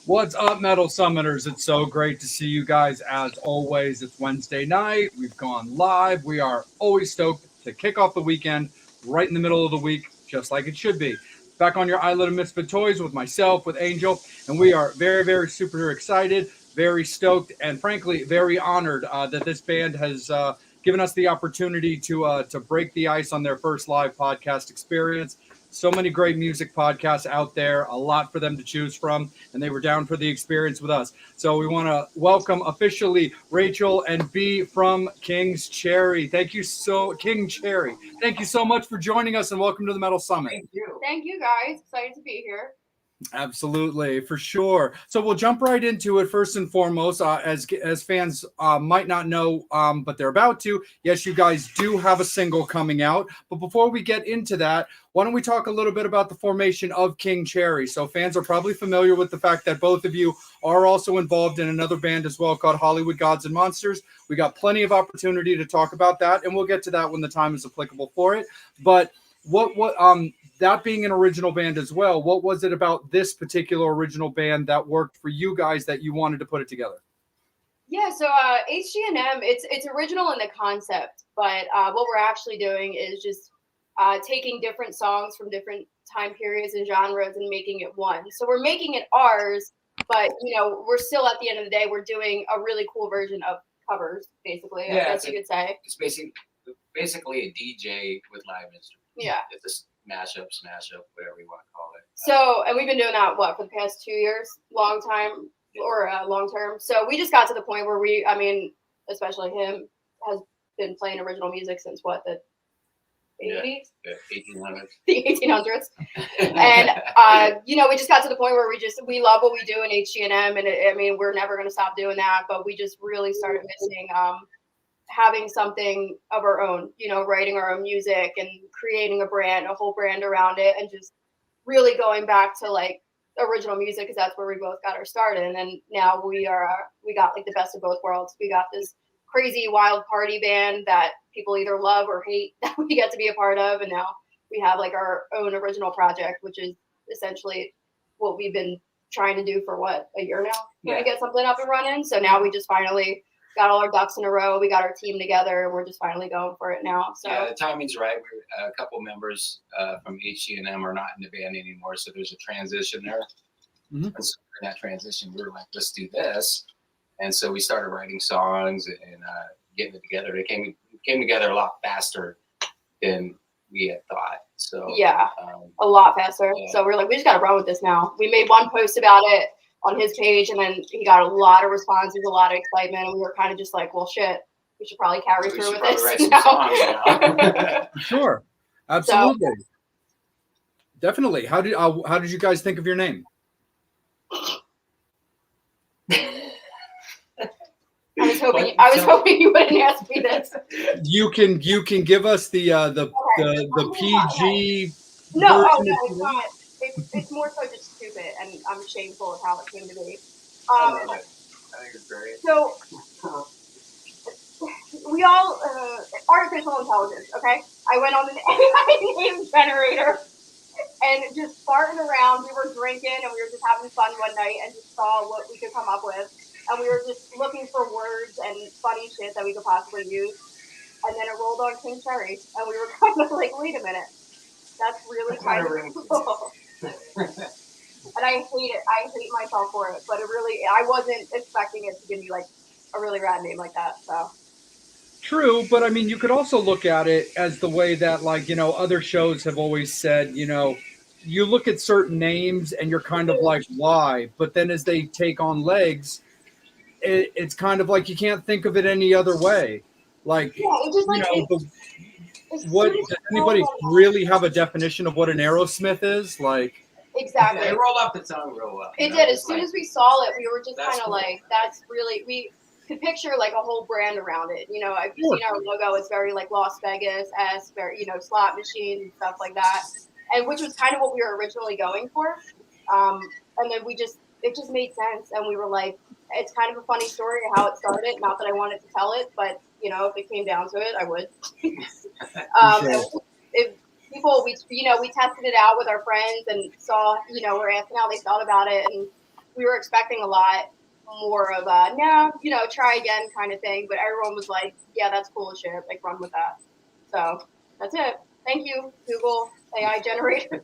What's up, Metal Summoners? It's so great to see you guys as always. It's Wednesday night. We've gone live. We are always stoked to kick off the weekend right in the middle of the week, just like it should be. Back on your Island of Misfit Toys with myself, with Angel, and we are very, very super excited, very stoked, and frankly, very honored that this band has given us the opportunity to break the ice on their first live podcast experience. So many great music podcasts out there, a lot for them to choose from, and they were down for the experience with us. So we want to welcome officially Rachel and B from King's Cherry. Thank you King Cherry. Thank you so much for joining us, and welcome to the Metal Summit. Thank you. Thank you, guys. Excited to be here. Absolutely, for sure. So we'll jump right into it. First and foremost, as fans might not know, but they're about to. Yes, you guys do have a single coming out. But before we get into that, why don't we talk a little bit about the formation of King Cherry? So fans are probably familiar with the fact that both of you are also involved in another band as well called Hollywood Gods and Monsters. We got plenty of opportunity to talk about that, and we'll get to that when the time is applicable for it. But that being an original band as well, what was it about this particular original band that worked for you guys that you wanted to put it together? Yeah, so HG&M, it's original in the concept, but what we're actually doing is just taking different songs from different time periods and genres and making it one. So we're making it ours, but we're still, at the end of the day, we're doing a really cool version of covers, basically. Yeah, I guess you could say. It's basically a DJ with live instruments. Yeah. It's a mashup, whatever you want to call it. So, and we've been doing that, for the past 2 years? Long time or long term. So we just got to the point where especially him, has been playing original music since what, the 80s? The 1800s. The 1800s. And, we just got to the point where we love what we do in HG&M. And we're never going to stop doing that. But we just really started missing having something of our own, writing our own music and creating a whole brand around it, and just really going back to like original music, because that's where we both got our start in. And now we got like the best of both worlds. We got this crazy wild party band that people either love or hate that we get to be a part of, and now we have like our own original project, which is essentially what we've been trying to do for a year now, trying to get something up and running. So now we just finally got all our ducks in a row. We got our team together, and we're just finally going for it now. So yeah, the timing's right. We're a couple members from HG&M are not in the band anymore, so there's a transition there. Mm-hmm. And so in that transition, we were like, let's do this. And so we started writing songs and getting it together. It came together a lot faster than we had thought. So yeah, a lot faster. Yeah. So we're like, we just got to run with this now. We made one post about it on his page, and then he got a lot of responses, a lot of excitement, and we were kind of just like, well, shit, we should probably carry through with this. Write some songs, Sure, absolutely, definitely. How did you guys think of your name? I was hoping you wouldn't ask me this. You can give us the PG. No, it's not. It's more so just stupid, and I'm shameful of how it came to be. I think it's great. So we all artificial intelligence. Okay, I went on an AI name generator and just farting around. We were drinking and we were just having fun one night, and just saw what we could come up with, and we were just looking for words and funny shit that we could possibly use. And then it rolled on King Cherry, and we were kind of like, wait a minute, that's really kind of cool. And I hate it. I hate myself for it. But I wasn't expecting it to give me like a really rad name like that. So true, but I mean, you could also look at it as the way that, like, other shows have always said, you look at certain names and you're kind of like, why? But then as they take on legs, it's kind of like you can't think of it any other way. Like, it's just like, does anybody really have a definition of what an Aerosmith is? Like, exactly. It rolled off the tongue real well. It did. As soon as we saw it, we were just kind of like, that's really, we could picture like a whole brand around it. If you've seen our logo, it's very like Las Vegas-esque, very, slot machines and stuff like that. And which was kind of what we were originally going for. And then it just made sense. And we were like, it's kind of a funny story of how it started. Not that I wanted to tell it, but if it came down to it, I would. If people, we tested it out with our friends and saw, we're asking how they felt about it, and we were expecting a lot more of a no, try again kind of thing. But everyone was like, yeah, that's cool as shit. Like, run with that. So that's it. Thank you, Google AI generator.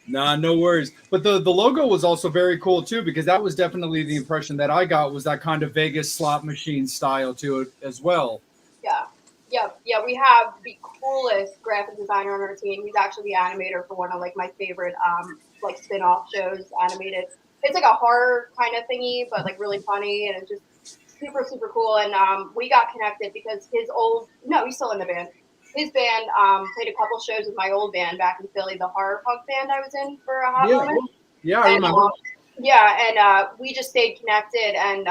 Nah, no worries. But the logo was also very cool too, because that was definitely the impression that I got, was that kind of Vegas slot machine style to it as well. Yeah. Yeah. We have the coolest graphic designer on our team. He's actually the animator for one of like my favorite like spin-off shows animated. It's like a horror kind of thingy, but like really funny, and it's just super, super cool. And we got connected because he's still in the band. His band played a couple shows with my old band back in Philly, the horror punk band I was in for a hot moment. Yeah, I remember. We just stayed connected, and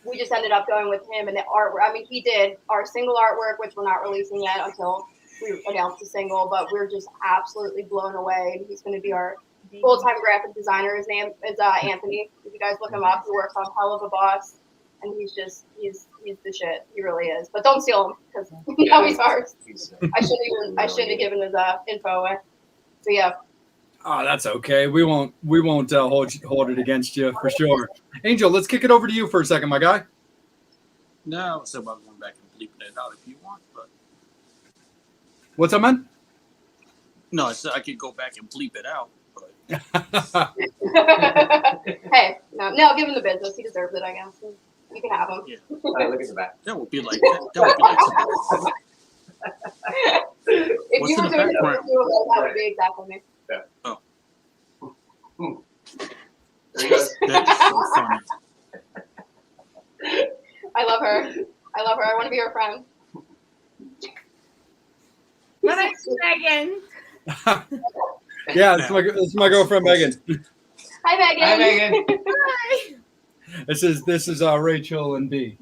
we just ended up going with him and the artwork. I mean, he did our single artwork, which we're not releasing yet until we announce the single, but we're just absolutely blown away. He's going to be our full-time graphic designer. His name is Anthony. If you guys look him up, he works on Hell of a Boss, and he's the shit. He really is. But don't steal him, because now he's ours. I shouldn't have given his info away. So yeah. Oh, that's okay. We won't hold it against you for sure. Angel, let's kick it over to you for a second, my guy. No, I was about going back and bleeping it out if you want, but What's up, man? no, I said I could go back and bleep it out, but Hey, no, give him the business. He deserves it, I guess. You can have him. yeah, Look at the back. that would be like that would be like something. If What's you in were the doing it, background? that would be exactly me. There he goes. That's so funny. I love her. I want to be her friend. My name's Megan. Yeah, it's my girlfriend Megan. Hi, Megan. Hi, Megan. Hi. This is Rachel and B.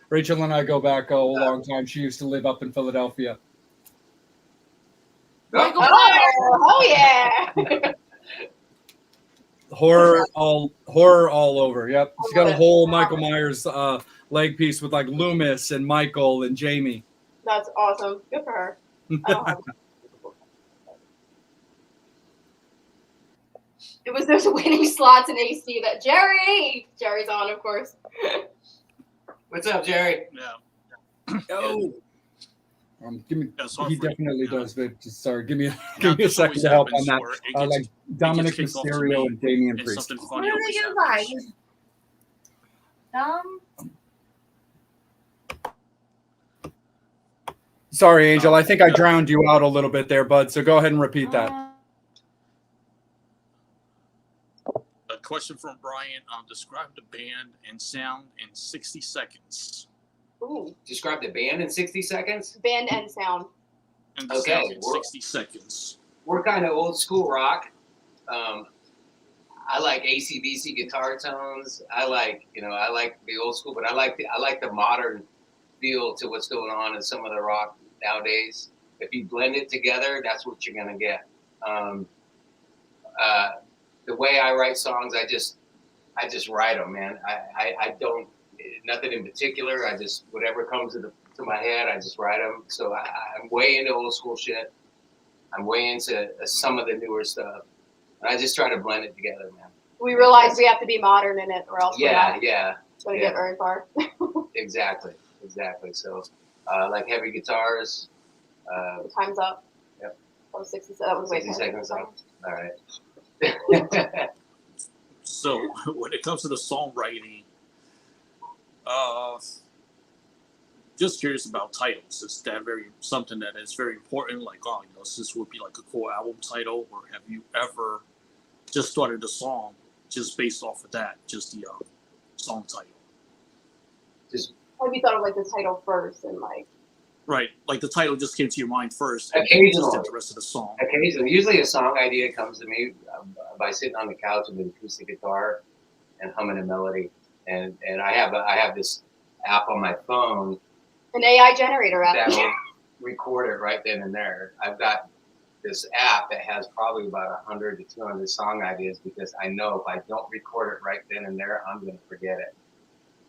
Rachel and I go back a long time. She used to live up in Philadelphia. Oh yeah. Horror all over. Yep, she's got a whole Michael Myers leg piece with like Loomis and Michael and Jamie. That's awesome. Good for her. It was those winning slots in AC that Jerry's on, of course. What's up, Jerry? Yeah. Oh, give me. That's hard He for you. definitely Yeah. does, but just sorry. Give me Now, a this second always to help on happens that. where it gets- Like Dominic kicked off to Mysterio me, and Damian and Priest. something What funny are always they gonna happens. Sorry, Angel. I think I drowned you out a little bit there, bud. So go ahead and repeat that. A question from Brian. Describe the band and sound in 60 seconds. Ooh, Describe the band in 60 seconds. band and sound. And the Okay, sound in we're- 60 seconds. We're kind of old school rock. I like AC/DC guitar tones. I like the old school, but I like the modern feel to what's going on in some of the rock nowadays. If you blend it together, that's what you're gonna get. The way I write songs, I just write them, man. I don't nothing in particular. I just whatever comes to my head, I just write them. So I'm way into old school shit. I'm way into some of the newer stuff. And I just try to blend it together, man. We realize we have to be modern in it, or else we're Yeah, not yeah, going to yeah. get very far. exactly. So, like heavy guitars. The time's up. Yep. That was 60 seconds. That was way 60 seconds up. All right. So when it comes to the songwriting, just curious about titles. Is that something that is very important? Like, this would be like a cool album title, or have you ever just started a song just based off of that, just the song title? Have you thought of like the title first and like? Right, like the title just came to your mind first, and Occasionally. just did the rest of the song. Occasionally, usually a song idea comes to me by sitting on the couch with an acoustic guitar and humming a melody. And I have this app on my phone An AI generator app. that will record it right then and there. I've got this app that has probably about 100 to 200 song ideas because I know if I don't record it right then and there, I'm going to forget it.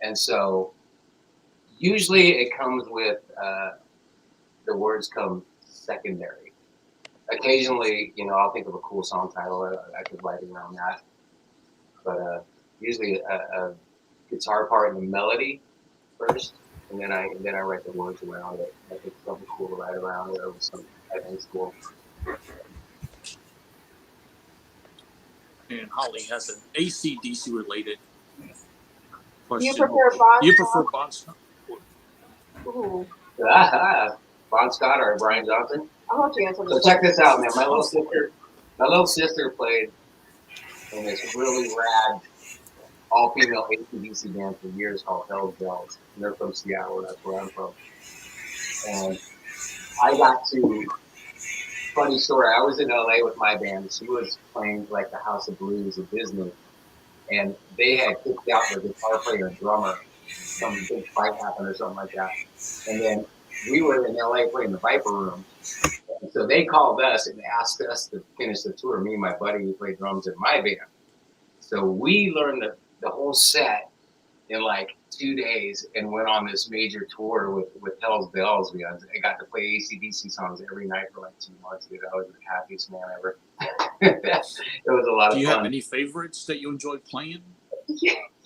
And so usually it comes with the words come secondary. Occasionally, I'll think of a cool song title. I could write around that. but usually a guitar part and the melody first, and then I write the words around it. I think something cool to write around it, or something I think's cool. And Holly has an AC/DC related question. You prefer Bon? You prefer Bon Scott? Ooh, Bon Scott or Brian Johnson? I'll let you answer So this. check this out, man. My little sister played in this really rad all-female AC/DC band for years called Hell's Bells. And they're from Seattle. That's where I'm from. And I got to, funny story, I was in LA with my band. She was playing like the House of Blues at Disney. And they had kicked out their guitar player and drummer. Some big fight happened or something like that. And then we were in LA playing the Viper Room. And so they called us and asked us to finish the tour, me and my buddy who played drums in my band. So we learned the whole set in like 2 days and went on this major tour with Hell's Bells. I got to play AC/DC songs every night for like 2 months, dude. I was the happiest man ever. It was a lot of fun. Do you have any favorites that you enjoyed playing?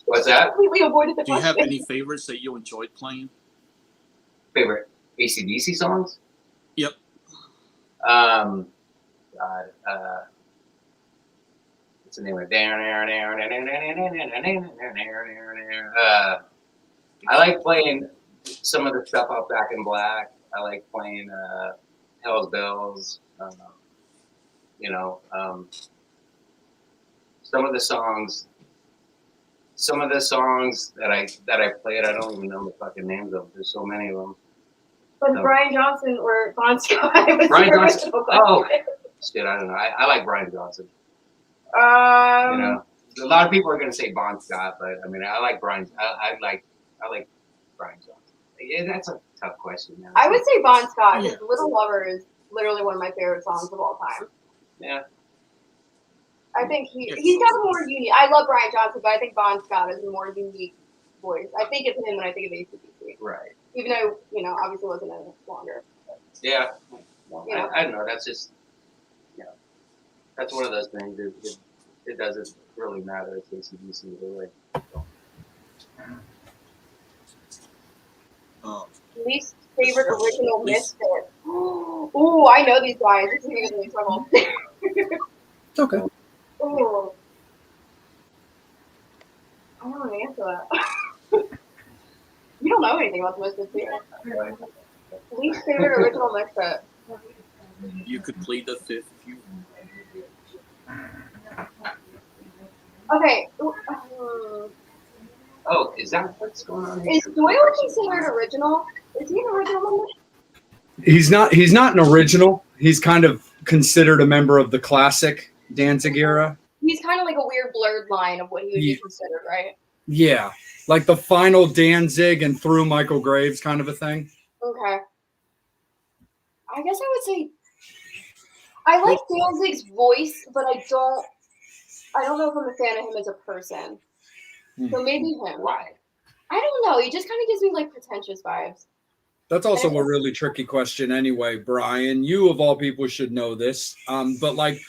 What's that? Completely avoided the Do you have question. any favorites that you enjoyed playing? Favorite AC/DC songs? Yep. God, what's the name of it? I like playing some of the stuff off Back in Black. I like playing Hell's Bells. Some of the songs that I played, I don't even know the fucking names of them. There's so many of them. But No. Brian Johnson or Bon Scott was Brian the Johnson. original Oh, question. shit, I don't know. I like Brian Johnson. You Um, know, a lot of people are gonna say Bon Scott, but I mean, I like Brian. I like Brian Johnson. Yeah, that's a tough question, man. I would say Bon Scott because Yeah. Little Lover is literally one of my favorite songs of all time. Yeah. I think he's got a more unique. I love Brian Johnson, but I think Bon Scott is a more unique voice. I think it's him when I think of AC/DC. Right. Even though, obviously wasn't any longer. Yeah. Well, Yeah. I don't know. That's just, that's one of those things. It doesn't really matter. It's AC/DC really. Least favorite original misfit. Ooh, I know these guys. This is gonna get me in trouble. It's okay. Ooh. I don't want to answer that. You don't know anything about the misfits, do you? Least favorite original misfit. You could plead the fifth if you. Okay. Oh, is that what's going on here? Is Doyle considered original? Is he an original member? He's not an original. He's kind of considered a member of the classic Danzig era. He's kind of like a weird blurred line of what he would be Yeah. considered, right? Yeah, like the final Danzig and through Michael Graves kind of a thing. Okay. I guess I would say I like Danzig's voice, but I don't know if I'm a fan of him as a person. So maybe him. Why? I don't know. He just kind of gives me like pretentious vibes. That's also a really tricky question anyway, Brian. You of all people should know this. But like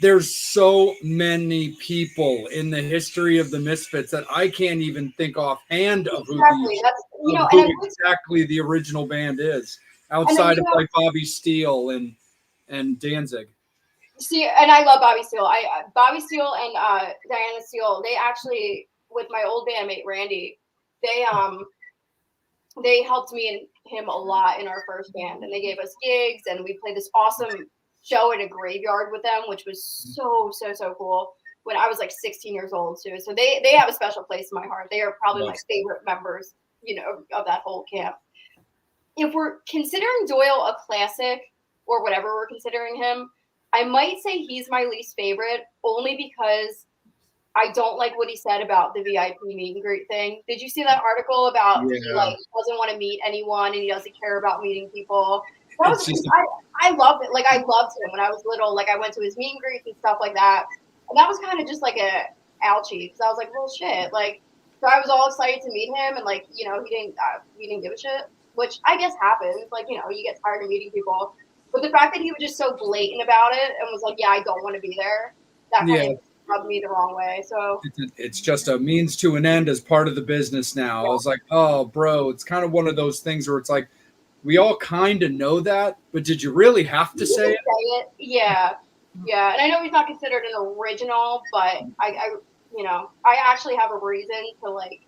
there's so many people in the history of the Misfits that I can't even think offhand of who, Exactly. That's who exactly the original band is, outside of like Bobby Steele and Danzig. See, and I love Bobby Steele. Bobby Steele and Diana Steele. They actually, with my old bandmate Randy, they helped me and him a lot in our first band, and they gave us gigs, and we played this awesome show at a graveyard with them, which was so cool. When I was like 16 years old too, so they have a special place in my heart. They are probably my favorite members, of that whole camp. If we're considering Doyle a classic or whatever we're considering him, I might say he's my least favorite only because I don't like what he said about the VIP meet and greet thing. Did you see that article about he doesn't want to meet anyone and he doesn't care about meeting people? That was I loved it. Like I loved him when I was little. Like I went to his meet and greets and stuff like that. And that was kind of just like a ouchie because I was like, well, shit. Like, so I was all excited to meet him, and like, he didn't give a shit, which I guess happens. Like, you get tired of meeting people. But the fact that he was just so blatant about it and was like, yeah, I don't want to be there. That kind of rubbed me the wrong way. So It's just a means to an end as part of the business now. I was like, oh, bro, it's kind of one of those things where it's like, we all kind of know that, but did you really have to say it? Yeah. Yeah. And I know he's not considered an original, but I actually have a reason to like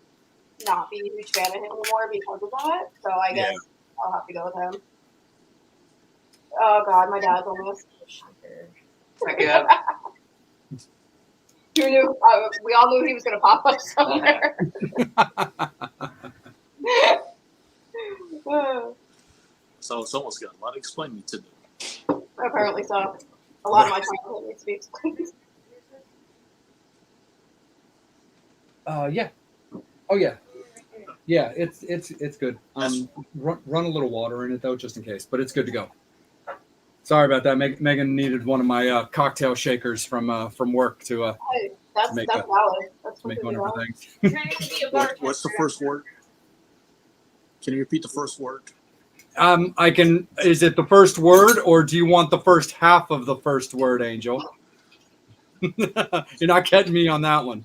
not be a huge fan of him anymore because of that. So I guess I'll have to go with him. Oh God, my dad's almost. Yeah. Who knew? We all knew he was going to pop up somewhere. So someone's got a lot of explaining to do. Apparently so. A lot of my childhood needs to be explained. Yeah. Oh yeah. Yeah, it's good. Run a little water in it though, just in case. But it's good to go. Sorry about that. Megan needed one of my cocktail shakers from work to That's make valid. That's make one of her things. What's the first word? Can you repeat the first word? I can. Is it the first word, or do you want the first half of the first word, Angel? You're not getting me on that one.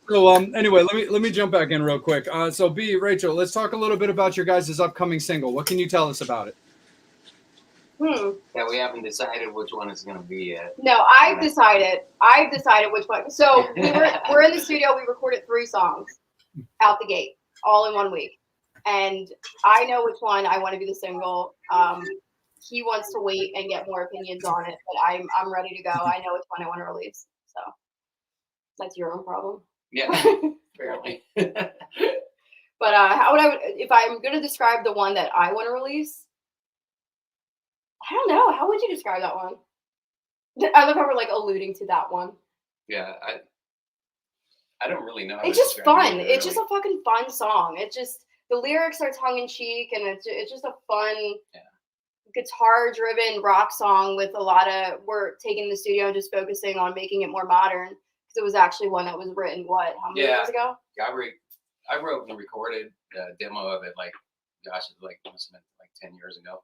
So anyway, let me jump back in real quick. So Rachel, let's talk a little bit about your guys' upcoming single. What can you tell us about it? Yeah, we haven't decided which one it's going to be yet. No, I've decided which one. So we're in the studio. We recorded 3 songs out the gate, all in 1 week, and I know which one I want to be the single. He wants to wait and get more opinions on it, but I'm ready to go. I know which one I want to release. So that's your own problem. Yeah, apparently. But if I'm going to describe the one that I want to release, I don't know. How would you describe that one? I love how we're like alluding to that one. Yeah, I don't really know. It's just fun. It's just a fucking fun song. It just, the lyrics are tongue in cheek, and it's just a fun guitar driven rock song with a lot of, we're taking the studio and just focusing on making it more modern, because it was actually one that was written how many years ago? Yeah, I wrote and recorded a demo of it must have been 10 years ago.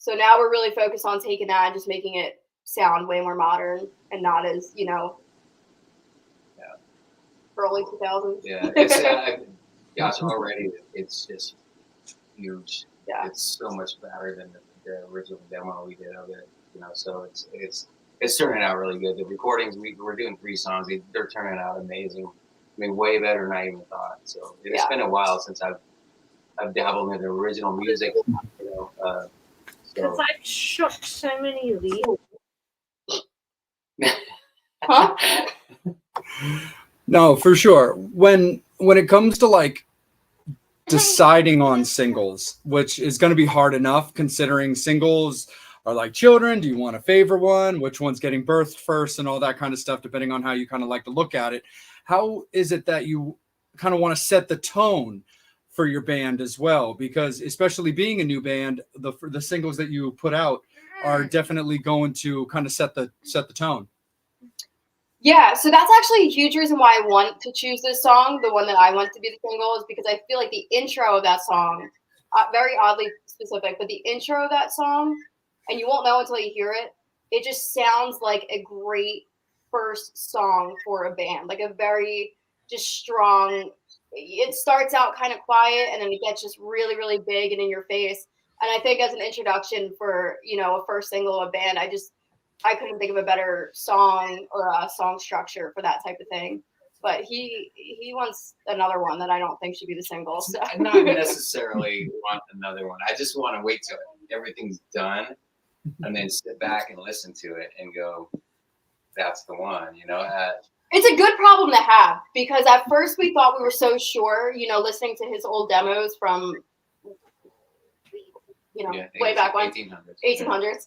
So now we're really focused on taking that and just making it sound way more modern and not as, early 2000s. Yeah, it's gosh, already it's just huge. Yeah, it's so much better than the original demo we did of it. So it's turning out really good. The recordings we're doing 3 songs. They're turning out amazing. I mean, way better than I even thought. So it's been a while since I've dabbled in the original music. Because I've shook so many leaves. Huh? No, for sure. When it comes to like deciding on singles, which is going to be hard enough considering singles are like children. Do you want to favor one? Which one's getting birthed first and all that kind of stuff, depending on how you kind of like to look at it. How is it that you kind of want to set the tone for your band as well? Because especially being a new band, the singles that you put out are definitely going to kind of set the tone. Yeah, so that's actually a huge reason why I want to choose this song, the one that I want to be the single, is because I feel like the intro of that song, very oddly specific, but the intro of that song, and you won't know until you hear it, it just sounds like a great first song for a band, like a very just strong, it starts out kind of quiet and then it gets just really, really big and in your face. And I think as an introduction for, a first single of a band, I couldn't think of a better song or a song structure for that type of thing. But he wants another one that I don't think should be the single. So. I not necessarily want another one. I just want to wait till everything's done and then sit back and listen to it and go, that's the one, It's a good problem to have, because at first we thought we were so sure, listening to his old demos from, way back when, 1800s.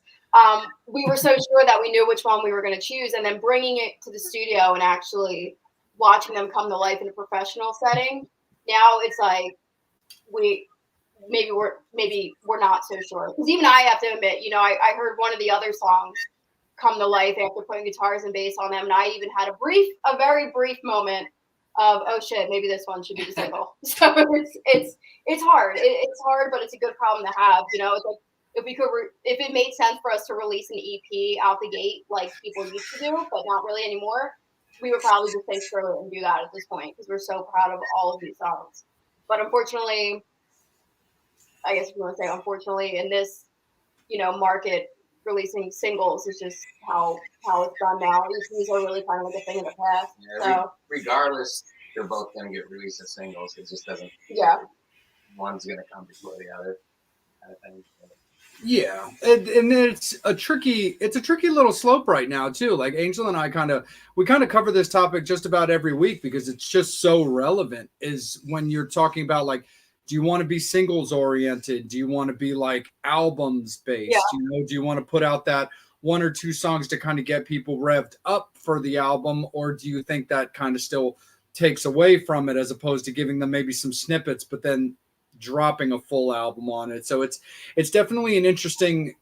We were so sure that we knew which one we were going to choose, and then bringing it to the studio and actually watching them come to life in a professional setting. Now it's like maybe we're not so sure, because even I have to admit, I heard one of the other songs come to life after putting guitars and bass on them, and I even had a very brief moment of, oh shit, maybe this one should be the single. So it's hard. It's hard, but it's a good problem to have. It's like if we could, if it made sense for us to release an EP out the gate like people used to do, but not really anymore, we would probably just say screw it and do that at this point because we're so proud of all of these songs. But unfortunately, I guess if you want to say unfortunately, in this, market, releasing singles is just how it's done now. EPs are really kind of like a thing of the past. Yeah, regardless, they're both going to get released as singles. It just doesn't. Yeah. One's going to come before the other, kind of thing. Yeah, and it's a tricky little slope right now too. Like Angel and I we cover this topic just about every week because it's just so relevant. Is when you're talking about like, do you want to be singles oriented? Do you want to be like albums based? Yeah. Do you want to put out that one or two songs to kind of get people revved up for the album, or do you think that kind of still takes away from it as opposed to giving them maybe some snippets, but then dropping a full album on it? So it's definitely an interesting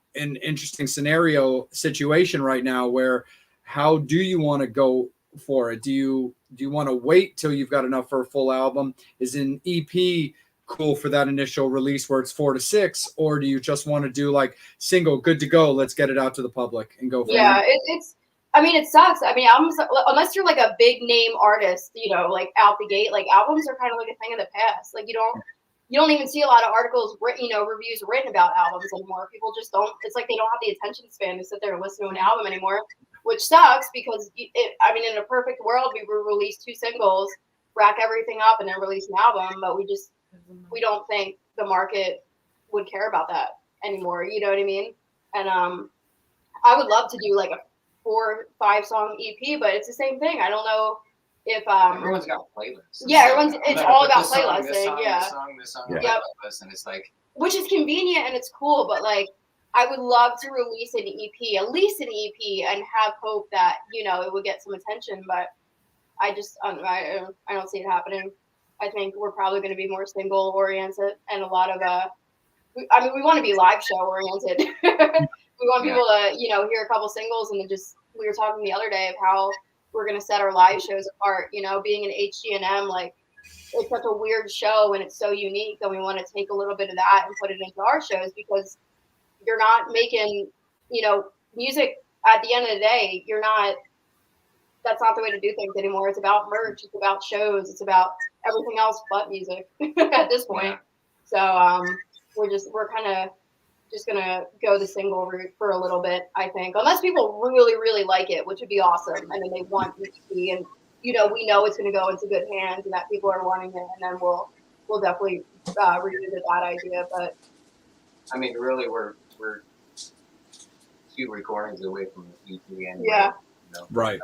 situation right now where how do you want to go for it? Do you want to wait till you've got enough for a full album? Is an EP cool for that initial release where it's 4 to 6, or do you just want to do like single, good to go, let's get it out to the public and go from there? It sucks. I mean, albums, unless you're like a big name artist, like out the gate, like albums are kind of like a thing of the past. Like you don't even see a lot of articles, reviews written about albums anymore. People just don't. It's like they don't have the attention span to sit there and listen to an album anymore, which sucks because in a perfect world, we would release 2 singles, rack everything up, and then release an album. But we don't think the market would care about that anymore. You know what I mean? And I would love to do like a 4 or 5 song EP, but it's the same thing. I don't know. If everyone's got playlists. Yeah, it's all about playlisting. This song, playlist, and it's like, which is convenient and it's cool, but like I would love to release an EP, at least an EP, and have hope that it would get some attention. But I don't see it happening. I think we're probably going to be more single oriented and a lot of we want to be live show oriented. We want people to hear a couple singles and then we were talking the other day of how we're going to set our live shows apart, being an HG&M, like it's such a weird show and it's so unique that we want to take a little bit of that and put it into our shows because you're not making, music at the end of the day, that's not the way to do things anymore. It's about merch. It's about shows. It's about everything else but music at this point. Yeah. So we're kind of just going to go the single route for a little bit, I think, unless people really, really like it, which would be awesome. And then they want it to be, and, we know it's going to go into good hands and that people are wanting it. And then we'll definitely revisit that idea. But I mean, really, we're 2 recordings away from the EP anyway. Yeah. Right.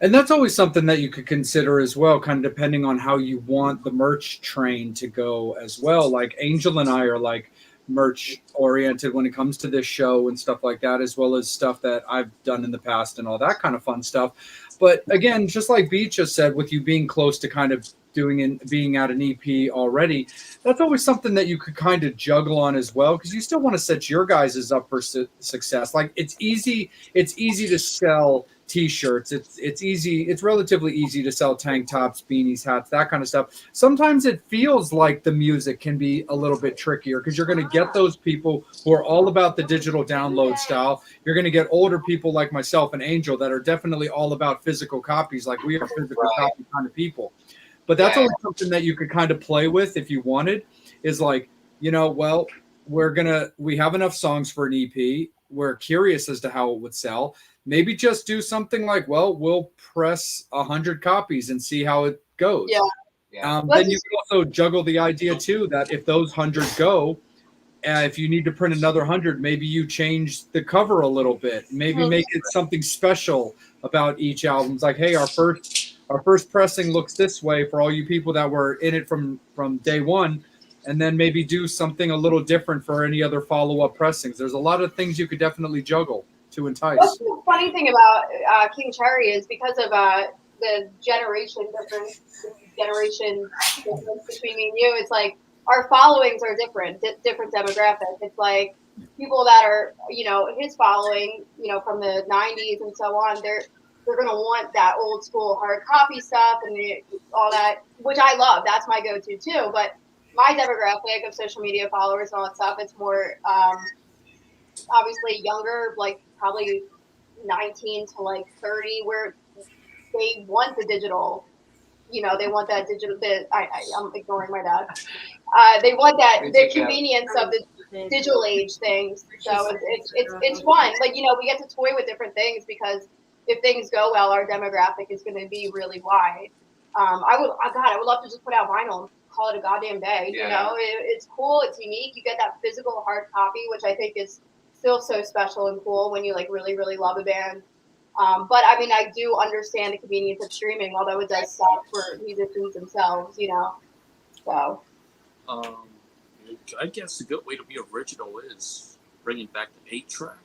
And that's always something that you could consider as well, kind of depending on how you want the merch train to go as well. Like Angel and I are like merch oriented when it comes to this show and stuff like that, as well as stuff that I've done in the past and all that kind of fun stuff. But again, just like Beach just said, with you being close to kind of doing and being at an EP already, that's always something that you could kind of juggle on as well, because you still want to set your guys up for success. Like it's easy to sell T-shirts. It's relatively easy to sell tank tops, beanies, hats, that kind of stuff. Sometimes it feels like the music can be a little bit trickier because you're going to get those people who are all about the digital download style. You're going to get older people like myself and Angel that are definitely all about physical copies, like we are physical copy kind of people. But that's always something that you could kind of play with if you wanted, is like, well, we have enough songs for an EP. We're curious as to how it would sell. Maybe just do something like, well, we'll press 100 copies and see how it goes. Yeah. Then you can also juggle the idea too that if those 100 go, if you need to print another 100, maybe you change the cover a little bit. Maybe make it something special about each album. It's like, hey, our first pressing looks this way for all you people that were in it from day one, and then maybe do something a little different for any other follow-up pressings. There's a lot of things you could definitely juggle to entice. What's the funny thing about King Cherry is because of the generation difference between me and you, it's like our followings are different demographics. It's like people that are, his following, from the 90s and so on, they're going to want that old school hard copy stuff and all that, which I love. That's my go-to too. But my demographic of social media followers and all that stuff, it's more obviously younger, like probably 19 to like 30, where they want the digital. They want that digital. I'm ignoring my dad. They want the convenience of the digital age things. So it's fun. Like we get to toy with different things because if things go well, our demographic is going to be really wide. I would love to just put out vinyl and call it a goddamn day. Yeah. It's cool. It's unique. You get that physical hard copy, which I think is still so special and cool when you like really, really love a band. But I mean, I do understand the convenience of streaming, although it does suck for musicians themselves. So. I guess a good way to be original is bringing back the 8-track.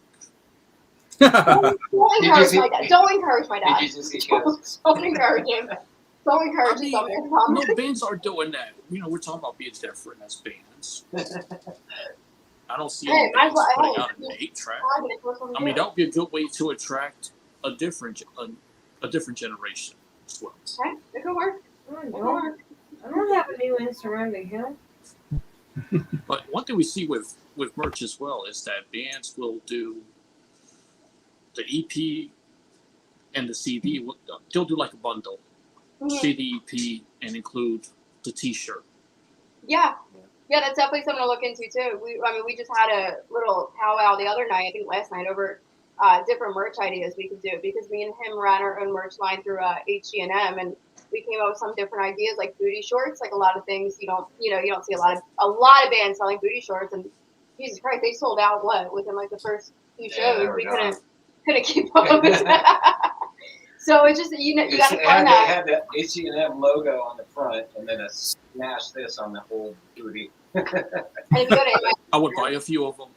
Don't encourage my dad. Don't encourage my dad. Did you just see Don't encourage him. Don't encourage him. No, bands are doing that. We're talking about being different as bands. I don't see any bands putting out an 8-track. I mean, that would be a good way to attract a different generation as well. Okay, it could work. I don't have a new instrument to help. But one thing we see with merch as well is that bands will do the EP and the CD. They'll do like a bundle, CD, EP, and include the T-shirt. Yeah, that's definitely something to look into too. We just had a little powwow the other night, I think last night, over different merch ideas we could do, because me and him ran our own merch line through HG&M, and we came up with some different ideas, like booty shorts. Like a lot of things you don't see a lot of bands selling booty shorts, and Jesus Christ, they sold out within like the first few shows. We couldn't keep up with that. So it's just you got to find that. They had the H&M logo on the front, and then a smash this on the whole booty. I would buy a few of them.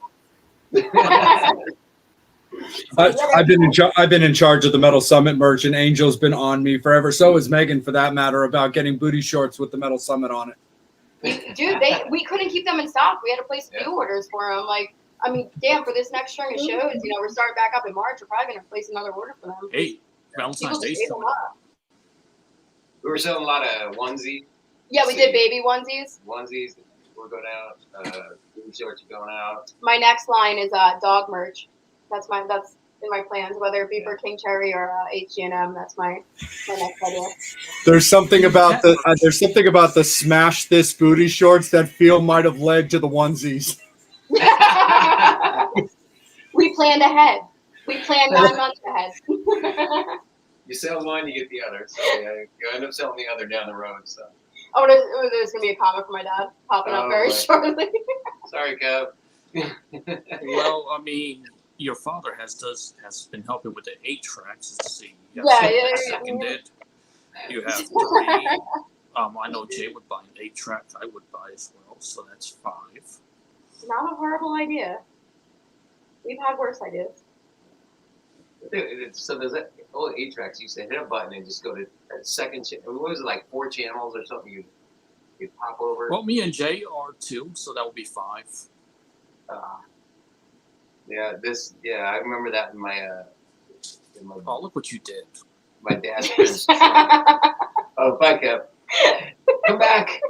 I've been in charge of the Metal Summit merch, and Angel's been on me forever. So is Megan, for that matter, about getting booty shorts with the Metal Summit on it. Dude, we couldn't keep them in stock. We had to place new orders for them. Like, I mean, damn, for this next string of shows, we're starting back up in March. We're probably gonna place another order for them. Hey, Valentine's Day. We were selling a lot of onesies. Yeah, we did baby onesies. Onesies were going out. Booty shorts are going out. My next line is dog merch. That's in my plans, whether it be for King Cherry or HG&M. That's my next idea. There's something about the smash this booty shorts that might have led to the onesies. We planned ahead. We planned 9 months ahead. You sell one, you get the other. So you end up selling the other down the road. So. Oh, there's gonna be a comment from my dad popping up very shortly. Sorry, Kev. Well, I mean, your father has been helping with the 8-tracks. Let's see. You seconded. You have 3. I know Jay would buy an 8-track. I would buy as well. So that's 5. Not a horrible idea. We've had worse ideas. So there's that old 8-tracks. You say hit a button and just go to a second channel. What was it, like 4 channels or something? You pop over. Well, me and Jay are 2, so that would be 5. I remember that in my oh, look what you did. My dad's friend's oh, bye, Kev. Come back.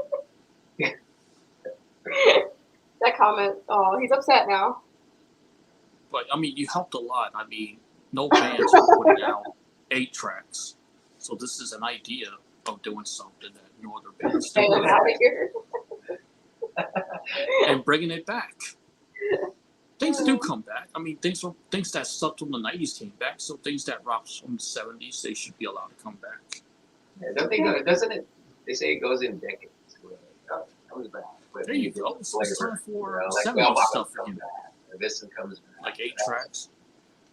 That comment. Oh, he's upset now. But I mean, you helped a lot. I mean, no bands are putting out 8-tracks, so this is an idea of doing something that no other bands do, and bringing it back. Things do come back. I mean, things that sucked from the 90s came back, so things that rocked from the 70s, they should be allowed to come back. Yeah, don't they go? Doesn't it? They say it goes in decades. That was bad. There you go. It's time for 70s well, stuff again. This one comes back. Like 8-tracks.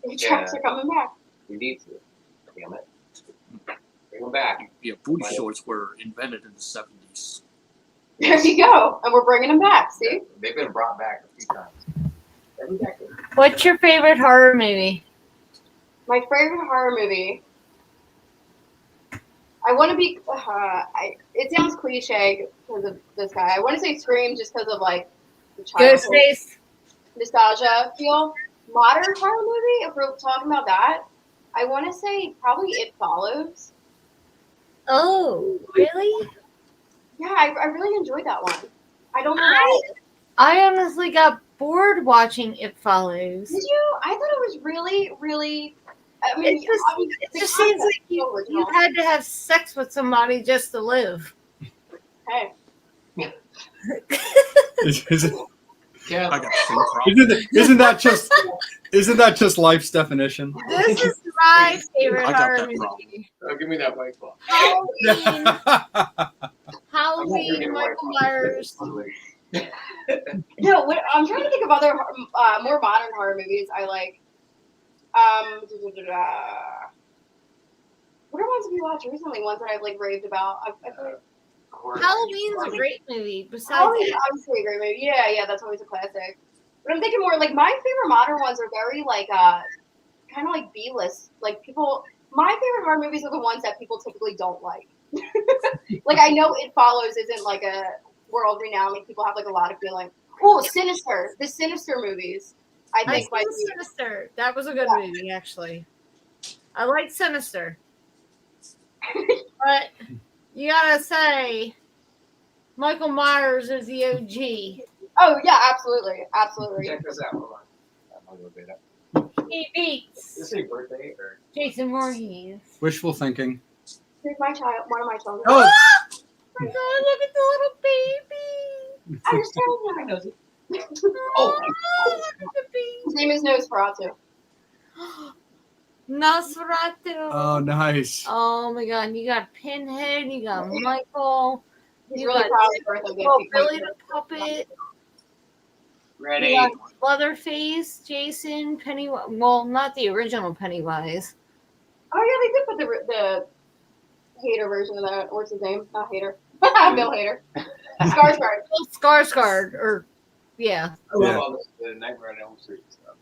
8 tracks are coming back. We need to. Damn it. Bring them back. Yeah, booty shorts were invented in the 70s. There you go. And we're bringing them back, see? They've been brought back a few times. What's your favorite horror movie? My favorite horror movie. I want to be. It sounds cliche because of this guy. I want to say Scream just because of like the childhood Ghostface. nostalgia feel. Modern horror movie. If we're talking about that, I want to say probably It Follows. Oh, really? Yeah, I really enjoyed that one. I don't know why. I honestly got bored watching It Follows. Did you? I thought it was really, really. I mean, It just seems like you had to have sex with somebody just to live. Hey. Yeah. I got some problem. isn't that just life's definition? This is my favorite I got horror that movie. problem. Oh, give me that white claw. Halloween, Michael Myers. No, I'm trying to think of other more modern horror movies I like. What are ones have you watched recently? Ones that I've like raved about. I feel like Halloween's a great movie. Besides Halloween's that, obviously a great movie. Yeah, that's always a classic. But I'm thinking more like my favorite modern ones are very like kind of like B-list. Like people, my favorite horror movies are the ones that people typically don't like. Like I know It Follows isn't like a world renowned. Like people have like a lot of feeling. Oh, Sinister, the Sinister movies. I I think might saw be. Sinister. That was a good movie, actually. I like Sinister. But you gotta say, Michael Myers is the OG. Oh yeah, absolutely. Check this out. Hold on. I'm gonna go get it. He beats Is this a birthday or? Jason Voorhees. Wishful thinking. Here's my child, one of my children. Oh, Oh my God, look at the little baby. I just tell you. Oh, look at the His baby. name is Nosferatu. Nosferatu. oh, nice. Oh my God, you got Pinhead, you got Michael, He's you really got proud of his birthday gift. oh, He Billy comes the Puppet, Ready. you got Leatherface, Jason, Pennywise. Well, not the original Pennywise. Oh yeah, they did put the Hater version of that. What's his name? Not Hater. Bill Hader. Skarsgård. Well, Skarsgård, or yeah. I love Yeah. all the Nightmare on Elm Street stuff.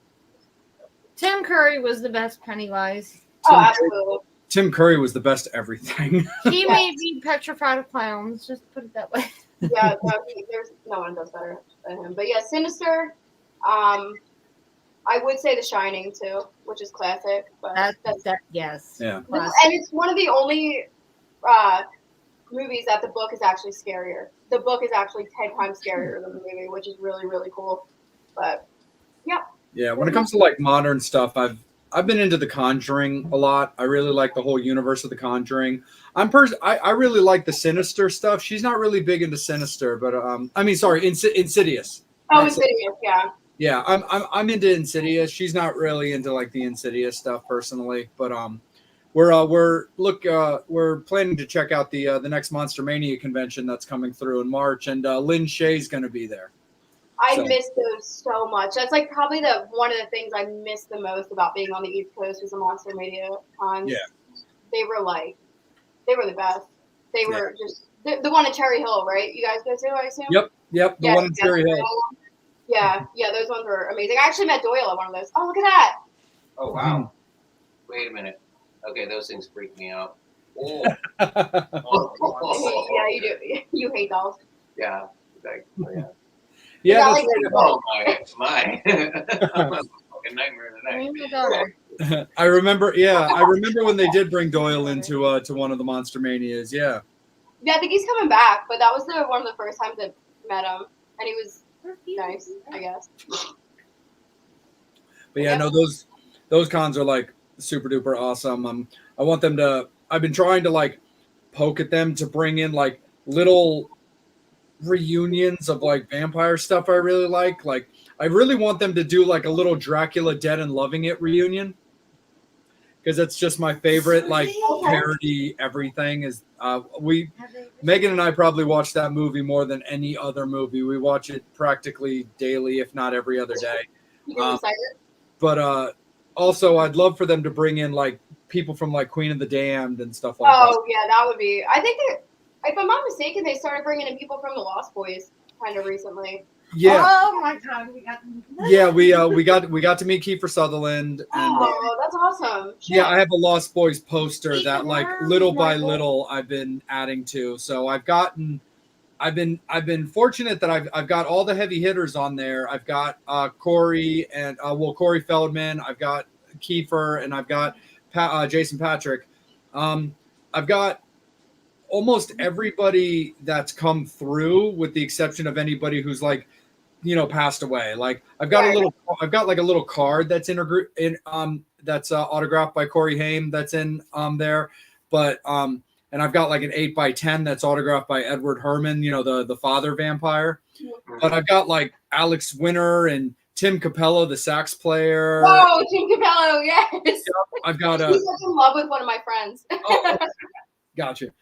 Tim Curry was the best Pennywise. Oh, absolutely. Tim Curry was the best everything. He Yes. made me petrified of clowns. Just put it that way. Yeah, there's no one does better than him. But yeah, Sinister. I would say The Shining too, which is classic. But that's Yes. Yeah. and it's one of the only movies that the book is actually scarier. The book is actually 10 times scarier than the movie, which is really, really cool. But Yeah, when it comes to like modern stuff, I've been into The Conjuring a lot. I really like the whole universe of The Conjuring. I really like the Sinister stuff. She's not really big into Sinister, but Insidious. oh, That's- Insidious, yeah. Yeah, I'm into Insidious. She's not really into like the Insidious stuff personally, but we're planning to check out the next Monster Mania convention that's coming through in March, and Lynn Shay's going to be there. I So- miss those so much. That's like probably one of the things I miss the most about being on the East Coast was the Monster Media cons. Yeah. They were the best. They were just the one at Cherry Hill, right? You guys go to, I assume? Yep, the one in Cherry Hill. Yeah, those ones were amazing. I actually met Doyle at one of those. Oh, look at that. Oh wow. Wait a minute. Okay, those things freak me out. Oh. Yeah, you do. You hate dolls. Yeah. Like, oh, yeah. Yeah, Yeah, that's like- Oh my. I'm a fucking nightmare tonight. Oh my God. I remember when they did bring Doyle into to one of the Monster Manias. Yeah. Yeah, I think he's coming back, but that was one of the first times I met him, and he was nice, I guess. But yeah, no, those cons are like super duper awesome. I want them to. I've been trying to like poke at them to bring in like little reunions of like vampire stuff I really like. Like I really want them to do like a little Dracula Dead and Loving It reunion, because that's just my favorite like parody everything. Is Megan and I probably watch that movie more than any other movie. We watch it practically daily, if not every other day. You get excited? But also, I'd love for them to bring in like people from like Queen of the Damned and stuff like that. Oh yeah, that would be. I think if I'm not mistaken, they started bringing in people from the Lost Boys kind of recently. Yeah, Oh my God, we got yeah, we got to meet Kiefer Sutherland, and Oh, that's awesome. Shit. yeah, I have a Lost Boys poster that like Peter little by Marvel. little I've been adding to. So I've been fortunate that I've got all the heavy hitters on there. I've got Corey and Corey Feldman. I've got Kiefer, and I've got Jason Patrick. I've got almost everybody that's come through, with the exception of anybody who's like passed away. Like I've got like a little card that's in her group that's autographed by Corey Haim that's in there, but and I've got like an 8x10 that's autographed by Edward Herman, the father vampire. But I've got like Alex Winter and Tim Capello, the sax player. Oh, Tim Capello, yes. I've got He's in love with one of my friends. Gotcha.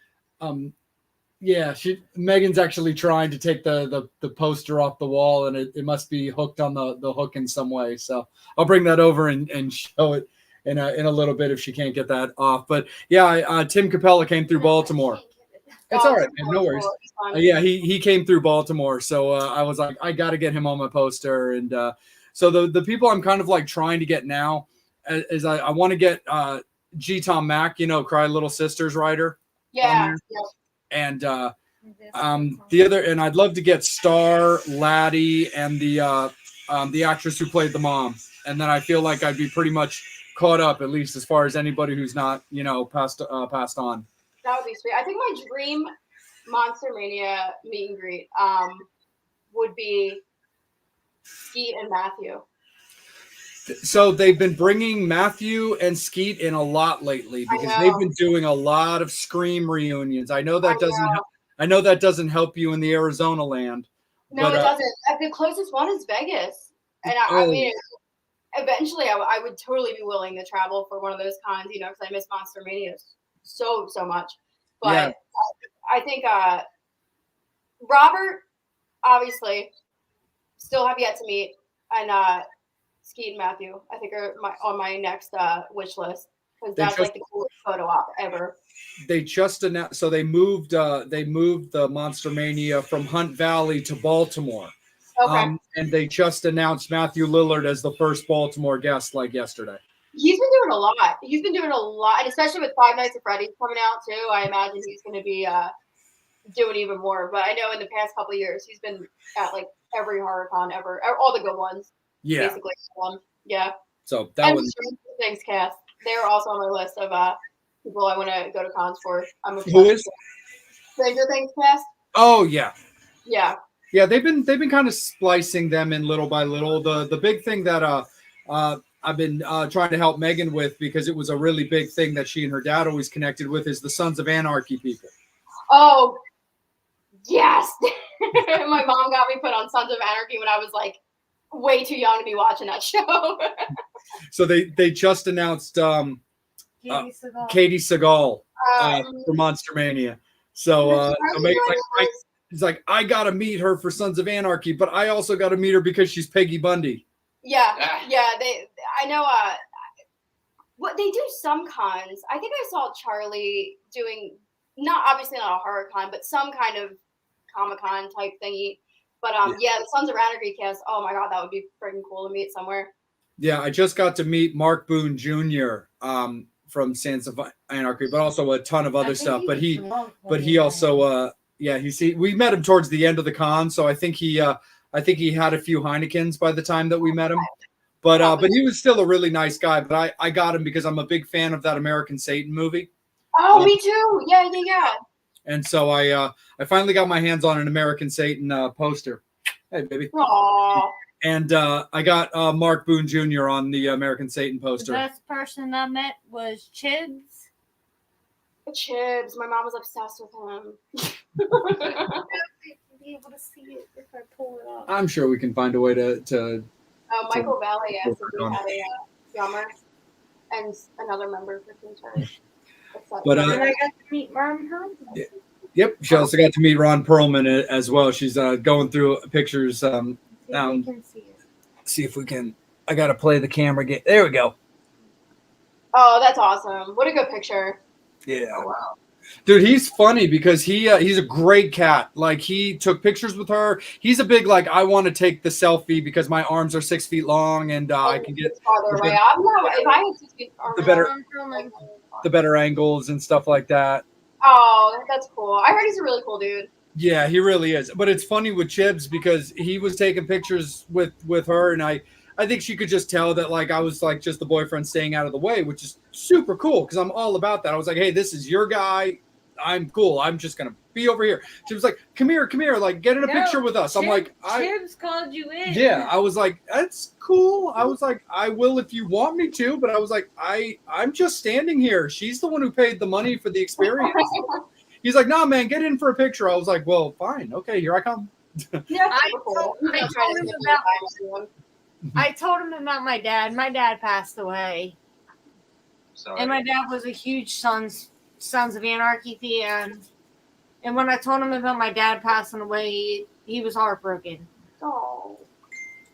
Yeah, Megan's actually trying to take the poster off the wall, and it must be hooked on the hook in some way. So I'll bring that over and show it in a little bit if she can't get that off. But yeah, Tim Capella came through Baltimore. It's all right, man. No worries. Yeah, he came through Baltimore, so I was like, I got to get him on my poster. And so the people I'm kind of like trying to get now is I want to get G. Tom Mack, Cry Little Sisters writer. Yeah. And the other, and I'd love to get Star, Laddie, and the actress who played the mom. And then I feel like I'd be pretty much caught up, at least as far as anybody who's not, passed on. That would be sweet. I think my dream Monster Mania meet and greet would be Skeet and Matthew. So they've been bringing Matthew and Skeet in a lot lately because they've been doing a lot of Scream reunions. I know that doesn't help you in the Arizona land. No, it doesn't. The closest one is Vegas, and I mean, eventually, I would totally be willing to travel for one of those cons, because I miss Monster Mania so much. But I think Robert, obviously, still have yet to meet, and Skeet and Matthew, I think, are on my next wish list because that's like the coolest photo op ever. They just announced, so they moved the Monster Mania from Hunt Valley to Baltimore. Okay. And they just announced Matthew Lillard as the first Baltimore guest like yesterday. He's been doing a lot. And especially with Five Nights at Freddy's coming out too. I imagine he's going to be doing even more. But I know in the past couple of years he's been at like every horror con ever, all the good ones. Yeah. Basically. Yeah. So that was Stranger Things cast. They're also on my list of people I want to go to cons for. Who is Stranger Things cast? Oh yeah. Yeah. Yeah, they've been kind of splicing them in little by little. The big thing that I've been trying to help Megan with, because it was a really big thing that she and her dad always connected with, is the Sons of Anarchy people. Oh, yes. My mom got me put on Sons of Anarchy when I was like way too young to be watching that show. So they just announced Katie Seagal for Monster Mania. So Megan's like, he's like, I got to meet her for Sons of Anarchy, but I also got to meet her because she's Peggy Bundy. Yeah. I know. What they do some cons. I think I saw Charlie doing obviously not a horror con, but some kind of Comic-Con type thingy. But the Sons of Anarchy cast. Oh my god, that would be freaking cool to meet somewhere. Yeah, I just got to meet Mark Boone Jr. From Sons of Anarchy, but also a ton of other stuff. But he also we met him towards the end of the con, so I think he had a few Heinekens by the time that we met him. But he was still a really nice guy. But I got him because I'm a big fan of that American Satan movie. Oh, me too. Yeah. And so I finally got my hands on an American Satan poster. Hey, baby. Aww. And I got Mark Boone Jr. on the American Satan poster. The best person I met was Chibs. Chibs. My mom was obsessed with him. Be able to see it if I pull it up. I'm sure we can find a way to Michael Valley asked if we had a drummer and another member for King Church. But and I got to meet Ron Perlman. Yep, she also got to meet Ron Perlman as well. She's going through pictures. See if we can. I gotta play the camera game. There we go. Oh, that's awesome! What a good picture. Yeah. Oh, wow. Dude, he's funny because he's a great cat. Like, he took pictures with her. He's a big, like, I want to take the selfie because my arms are 6 feet long and I can get the better angles and stuff like that. Oh, that's cool. I heard he's a really cool dude. Yeah, he really is. But it's funny with Chibs because he was taking pictures with her, and I think she could just tell that, like, I was like just the boyfriend staying out of the way, which is super cool because I'm all about that. I was like, hey, this is your guy. I'm cool. I'm just gonna be over here. She was like, come here, like get in a picture with us. I'm like, Chibs called you in. yeah, I was like, that's cool. I was like, I will if you want me to, but I was like, I'm just standing here. She's the one who paid the money for the experience. He's like, nah, man, get in for a picture. I was like, well, fine, okay, here I come. Yeah, I cool. told him about my dad. My dad passed away. Sorry. And my dad was a huge Sons of Anarchy fan. And when I told him about my dad passing away, he was heartbroken. Oh,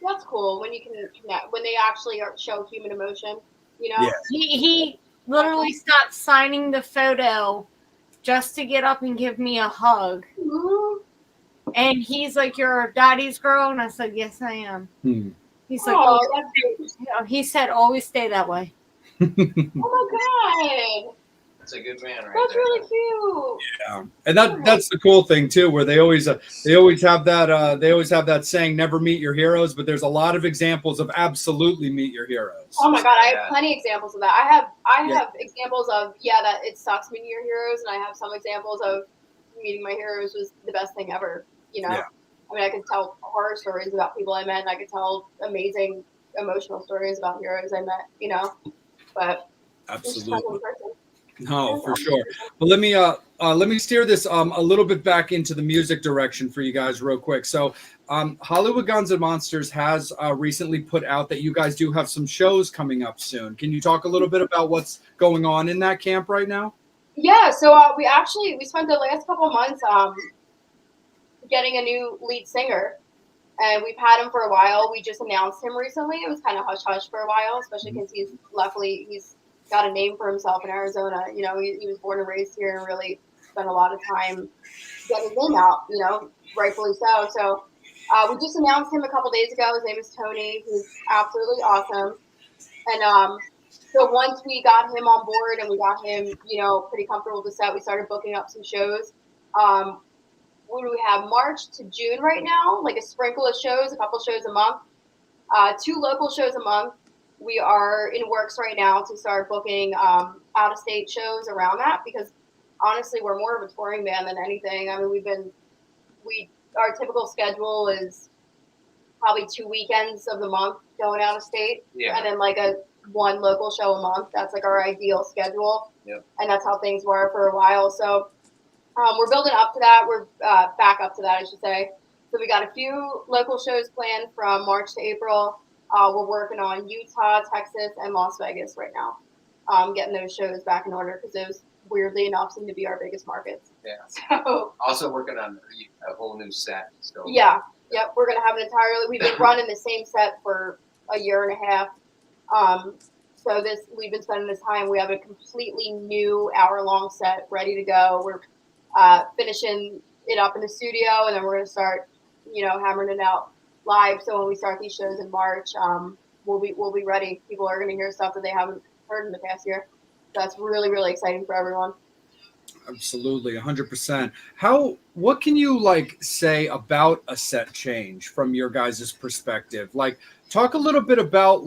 that's cool when you can connect, when they actually show human emotion, you know? Yeah. He literally stopped signing the photo just to get up and give me a hug. Mm-hmm. And he's like, "You're daddy's girl?" And I said, "Yes, I am." He's like, Oh, he said, "Always stay that way." Oh my god, That's a good man, right that's there. really cute. Yeah, and that's the cool thing too, where they always have that saying, "Never meet your heroes," but there's a lot of examples of absolutely meet your heroes. Oh my god, I have plenty of exampals of that. I have examples of that it sucks meeting your heroes, and I have some examples of meeting my heroes was the best thing ever. You know, I mean, I could tell horror stories about people I met, and I could tell amazing emotional stories about heroes I met. You know, but Absolutely. No, for sure. But let me steer this a little bit back into the music direction for you guys real quick. So Hollywood Guns and Monsters has recently put out that you guys do have some shows coming up soon. Can you talk a little bit about what's going on in that camp right now? Yeah, so we spent the last couple of months getting a new lead singer, and we've had him for a while. We just announced him recently. It was kind of hush hush for a while, especially because he's got a name for himself in Arizona. You know, he was born and raised here and really spent a lot of time getting his name out, you know, rightfully so. So we just announced him a couple days ago. His name is Tony. He's absolutely awesome. And so once we got him on board and we got him, you know, pretty comfortable with the set, we started booking up some shows. What do we have? March to June right now, like a sprinkle of shows, a couple shows a month, 2 local shows a month. We are in works right now to start booking out-of-state shows around that, because honestly, we're more of a touring band than anything. I mean, our typical schedule is probably 2 weekends of the month going out of state, and then like one local show a month. That's like our ideal schedule, and that's how things were for a while. So we're building up to that. We're back up to that, I should say. So we got a few local shows planned from March to April. We're working on Utah, Texas, and Las Vegas right now, getting those shows back in order, because those, weirdly enough, seem to be our biggest markets. Yeah. So also working on a whole new set. So yeah, yep. We're gonna have an entirely. We've been running the same set for a year and a half. So we've been spending this time. We have a completely new hour-long set ready to go. We're finishing it up in the studio, and then we're gonna start, you know, hammering it out live. So when we start these shows in March, we'll be ready. People are gonna hear stuff that they haven't heard in the past year. So that's really, really exciting for everyone. Absolutely, 100%. What can you say about a set change from your guys' perspective? Talk a little bit about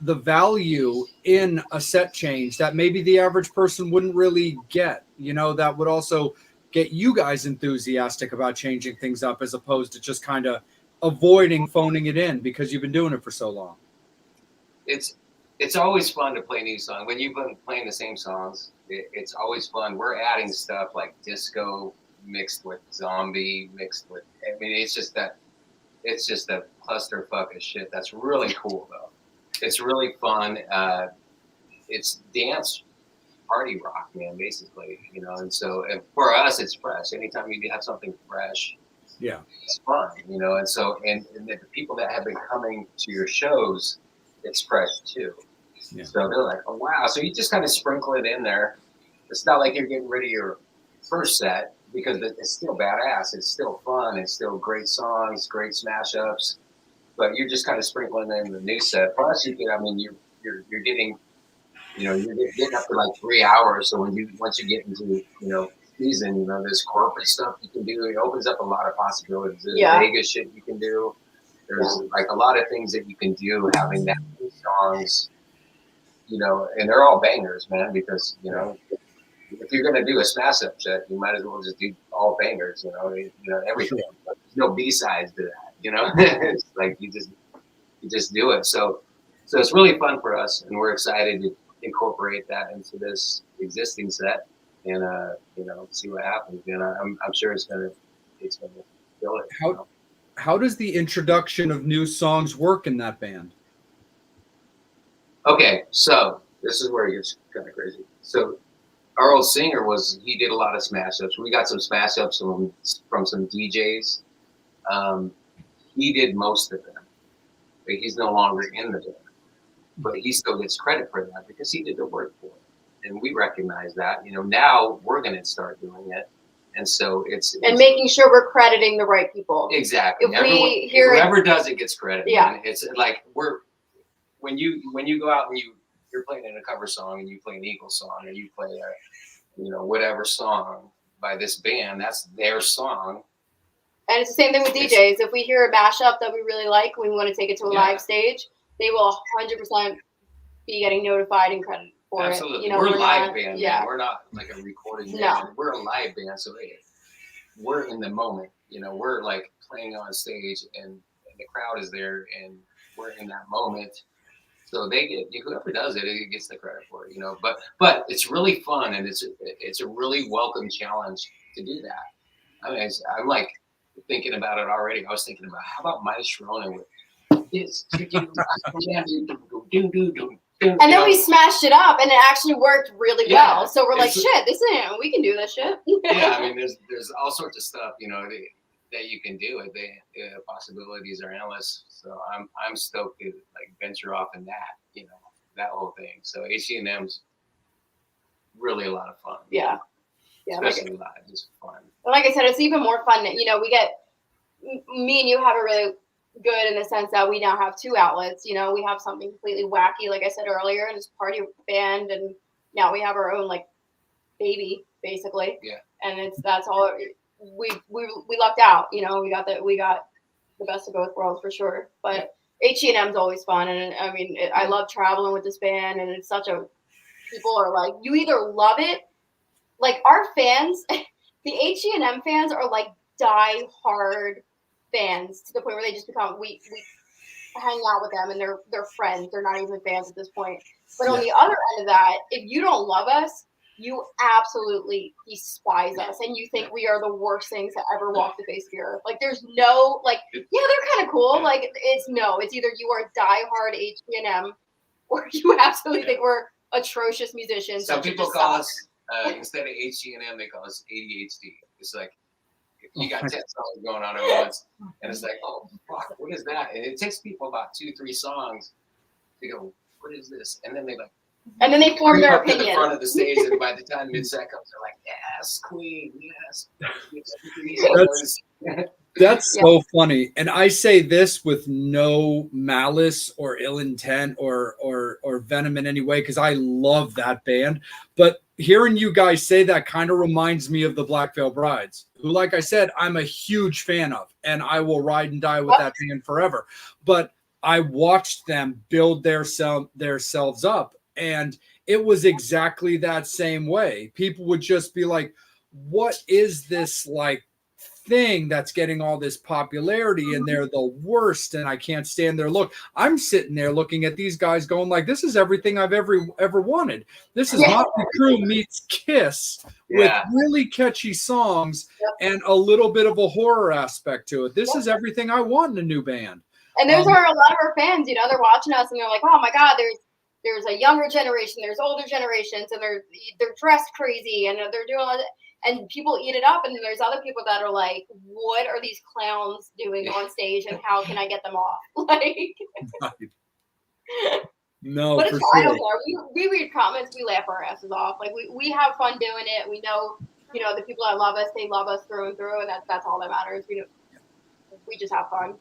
the value in a set change that maybe the average person wouldn't really get, you know, that would also get you guys enthusiastic about changing things up, as opposed to just kind of avoiding phoning it in because you've been doing it for so long. It's always fun to play new songs. When you've been playing the same songs, it's always fun. We're adding stuff like disco mixed with zombie, mixed with, I mean, it's just a clusterfuck of shit. That's really cool, though. It's really fun. It's dance party rock, man, basically, you know. And so for us, it's fresh. Anytime you have something fresh, yeah, it's fun, you know. And so, and the people that have been coming to your shows, it's fresh too. Yeah. So they're like, oh wow. So you just kind of sprinkle it in there. It's not like you're getting rid of your first set, because it's still badass. It's still fun. It's still great songs, great smash ups. But you're just kind of sprinkling in the new set. Plus, you're getting, you know, you're getting up to like 3 hours. So once you get into, you know, season, you know, there's corporate stuff you can do. It opens up a lot of possibilities. There's Vegas shit you can do. There's like a lot of things that you can do having that many songs, you know, and they're all bangers, man, because, you know, if you're gonna do a smash up set, you might as well just do all bangers, everything. But there's no B-sides to that, it's like you just do it. So it's really fun for us, and we're excited to incorporate that into this existing set, and see what happens. I'm sure it's gonna kill it. How does the introduction of new songs work in that band? Okay, so this is where it gets kind of crazy. So our old singer he did a lot of smash ups. We got some smash ups from some DJs. He did most of them, but he's no longer in the band. But he still gets credit for that because he did the work for it, and we recognize that. Now we're going to start doing it, and so it's making sure we're crediting the right people. Exactly. If whoever does it gets credit. Yeah. Man. It's like when you go out and you're playing in a cover song and you play an Eagles song or you play a whatever song by this band, that's their song. And it's the same thing with DJs. If we hear a mashup that we really like, we want to take it to a live stage, they will 100% be getting notified and credited for Absolutely. it. We're a live band. Yeah. Man. We're not like a recording band. No. We're a live band, so we're in the moment. We're like playing on stage and the crowd is there and we're in that moment. So whoever does it gets the credit for it, But it's really fun, and it's a really welcome challenge to do that. I mean, I'm like thinking about it already. I was thinking about how about Mike Sharona with this, and then we smashed it up, and it actually worked really well. So we're like, shit, we can do this shit. Yeah, I mean, there's all sorts of stuff, that you can do. The possibilities are endless. So I'm stoked to like venture off in that, that whole thing. So HCNM's really a lot of fun. Yeah. Especially live, just fun. But like I said, it's even more fun. We get me and you have a really good in the sense that we now have two outlets. We have something completely wacky, like I said earlier, and it's party band, and now we have our own like baby, basically. Yeah. And that's all. We lucked out. We got the best of both worlds for sure. But H&M's always fun, and I mean, I love traveling with this band, and it's such a. People are like, you either love it, like our fans, the H&M fans are like die-hard fans to the point where they just become we hang out with them and they're friends. They're not even fans at this point. But on the other end of that, if you don't love us, you absolutely despise us and you think we are the worst things to ever walk the face of the earth. Like there's no they're kind of cool. Like it's either you are diehard H&M or you absolutely think we're atrocious musicians. Some people call us instead of H&M, they call us ADHD. It's like you got 10 songs going on at once, and it's like, oh fuck, what is that? And it takes people about 2-3 songs to go, what is this? And then they form their opinion. To the front of the stage, and by the time mid-set comes, they're like, yes, queen, yes. That's so funny. And I say this with no malice or ill intent or venom in any way, because I love that band. But hearing you guys say that kind of reminds me of the Black Veil Brides, who, like I said, I'm a huge fan of, and I will ride and die with that band forever. But I watched them build themselves up, and it was exactly that same way. People would just be like, what is this like thing that's getting all this popularity, and they're the worst, and I can't stand their look. I'm sitting there looking at these guys going like, this is everything I've ever wanted. This is Motley Crue meets Kiss with really catchy songs and a little bit of a horror aspect to it. This is everything I want in a new band. And those are a lot of our fans, they're watching us and they're like, oh my God, there's a younger generation, there's older generations, and they're dressed crazy and they're doing all that. And people eat it up, and then there's other people that are like, "What are these clowns doing on stage, and how can I get them off?" Like, no, but for I sure. don't care. We read comments, we laugh our asses off. Like we have fun doing it. We know, the people that love us, they love us through and through, and that's all that matters. We just have fun.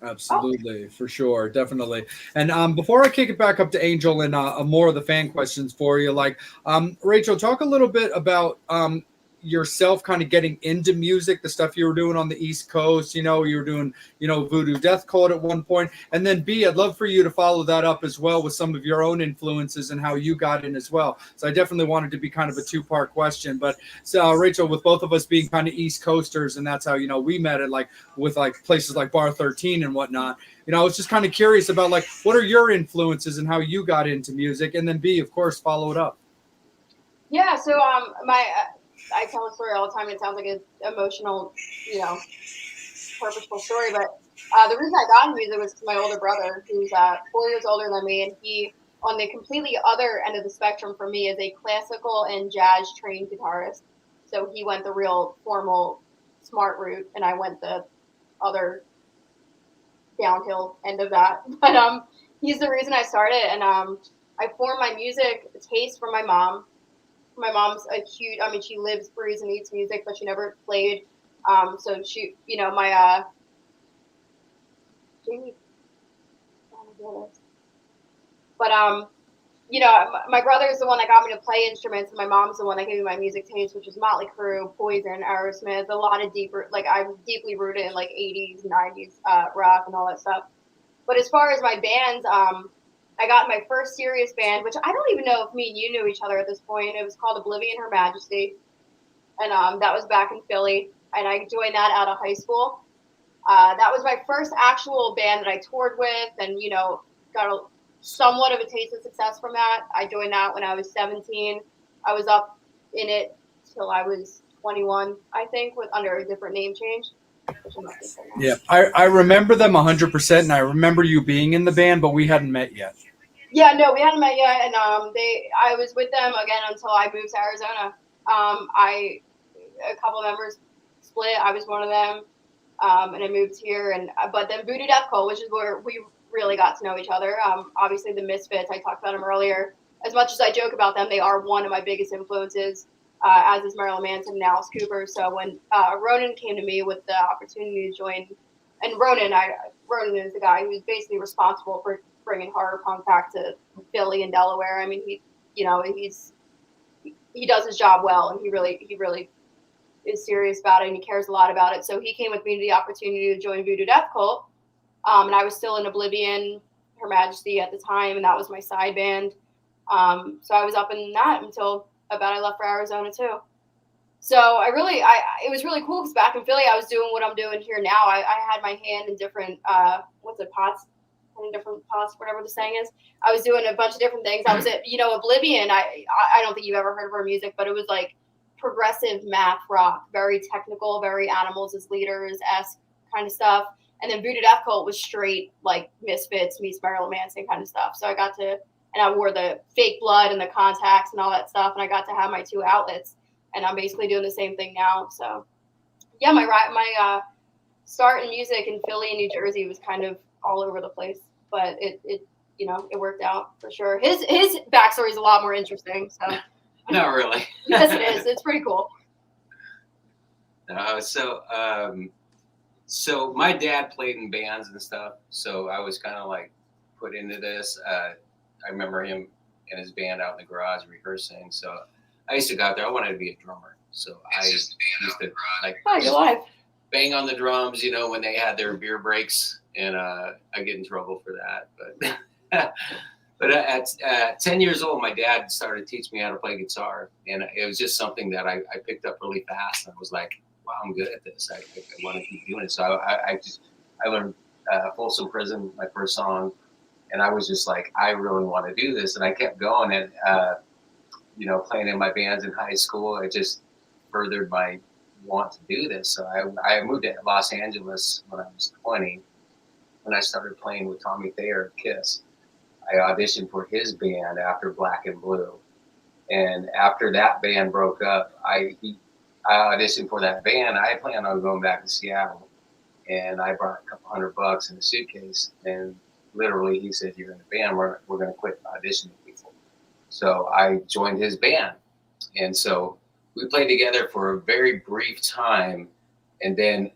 Absolutely, for sure, definitely. And before I kick it back up to Angel and more of the fan questions for you, like Rachel, talk a little bit about yourself kind of getting into music, the stuff you were doing on the East Coast, you were doing, Voodoo Death Cult at one point. And then B, I'd love for you to follow that up as well with some of your own influences and how you got in as well. So I definitely wanted to be kind of a two-part question. But so Rachel, with both of us being kind of East Coasters, and that's how, we met at with places like Bar 13 and whatnot. I was just kind of curious about what are your influences and how you got into music, and then B, of course, follow it up. Yeah, so I tell a story all the time. And it sounds like an emotional, purposeful story, but the reason I got into music was my older brother, who's 4 years older than me, and he, on the completely other end of the spectrum from me, is a classical and jazz trained guitarist. So he went the real formal, smart route, and I went the other downhill end of that. But he's the reason I started, and I formed my music taste from my mom. My mom's a huge, she lives, breathes, and eats music, but she never played. So she, my Jamie, oh my goodness. But my brother is the one that got me to play instruments, and my mom's the one that gave me my music taste, which is Motley Crue, Poison, Aerosmith, a lot of deeper, I'm deeply rooted in 80s, 90s rock and all that stuff. But as far as my bands, I got my first serious band, which I don't even know if me and you knew each other at this point. It was called Oblivion Her Majesty, and that was back in Philly, and I joined that out of high school. That was my first actual band that I toured with, and got somewhat of a taste of success from that. I joined that when I was 17. I was up in it till I was 21, I think, under a different name change. Yeah, I remember them 100%, and I remember you being in the band, but we hadn't met yet. Yeah, no, we hadn't met yet, and I was with them again until I moved to Arizona. A couple of members split. I was one of them, and I moved here. But then Voodoo Death Cult, which is where we really got to know each other. Obviously the Misfits, I talked about them earlier. As much as I joke about them, they are one of my biggest influences, as is Marilyn Manson and Alice Cooper. So when Ronan came to me with the opportunity to join, and Ronan is the guy who's basically responsible for bringing horror punk back to Philly and Delaware. I mean, he does his job well, and he really is serious about it, and he cares a lot about it. So he came with me to the opportunity to join Voodoo Death Cult, and I was still in Oblivion, Her Majesty at the time, and that was my side band. So I was up in that until about I left for Arizona too. So it was really cool because back in Philly, I was doing what I'm doing here now. I had my hand in different, different pots, whatever the saying is. I was doing a bunch of different things. I was at, Oblivion. I don't think you've ever heard of her music, but it was progressive math rock, very technical, very Animals as Leaders-esque kind of stuff. And then Voodoo Death Cult was straight Misfits meets Marilyn Manson kind of stuff. So I got to, and I wore the fake blood and the contacts and all that stuff, and I got to have my two outlets. And I'm basically doing the same thing now. So yeah, my start in music in Philly and New Jersey was kind of all over the place, but it worked out for sure. His backstory is a lot more interesting. So not really. Yes, it is. It's pretty cool. So my dad played in bands and stuff, so I was kind of put into this. I remember him and his band out in the garage rehearsing. So I used to go out there. I wanted to be a drummer, so I used to bang on the drums, when they had their beer breaks, and I get in trouble for that. But at 10 years old, my dad started teaching me how to play guitar, and it was just something that I picked up really fast. And I was like, wow, I'm good at this. I want to keep doing it. So I learned Folsom Prison, my first song, and I was just like, I really want to do this. And I kept going, and playing in my bands in high school, it just furthered my want to do this. So I moved to Los Angeles when I was 20, when I started playing with Tommy Thayer of Kiss. I auditioned for his band after Black and Blue. And after that band broke up, I auditioned for that band. I planned on going back to Seattle, and I brought a couple $100 in a suitcase. And literally, he said, "You're in the band. We're going to quit auditioning people." So I joined his band, and so we played together for a very brief time, and then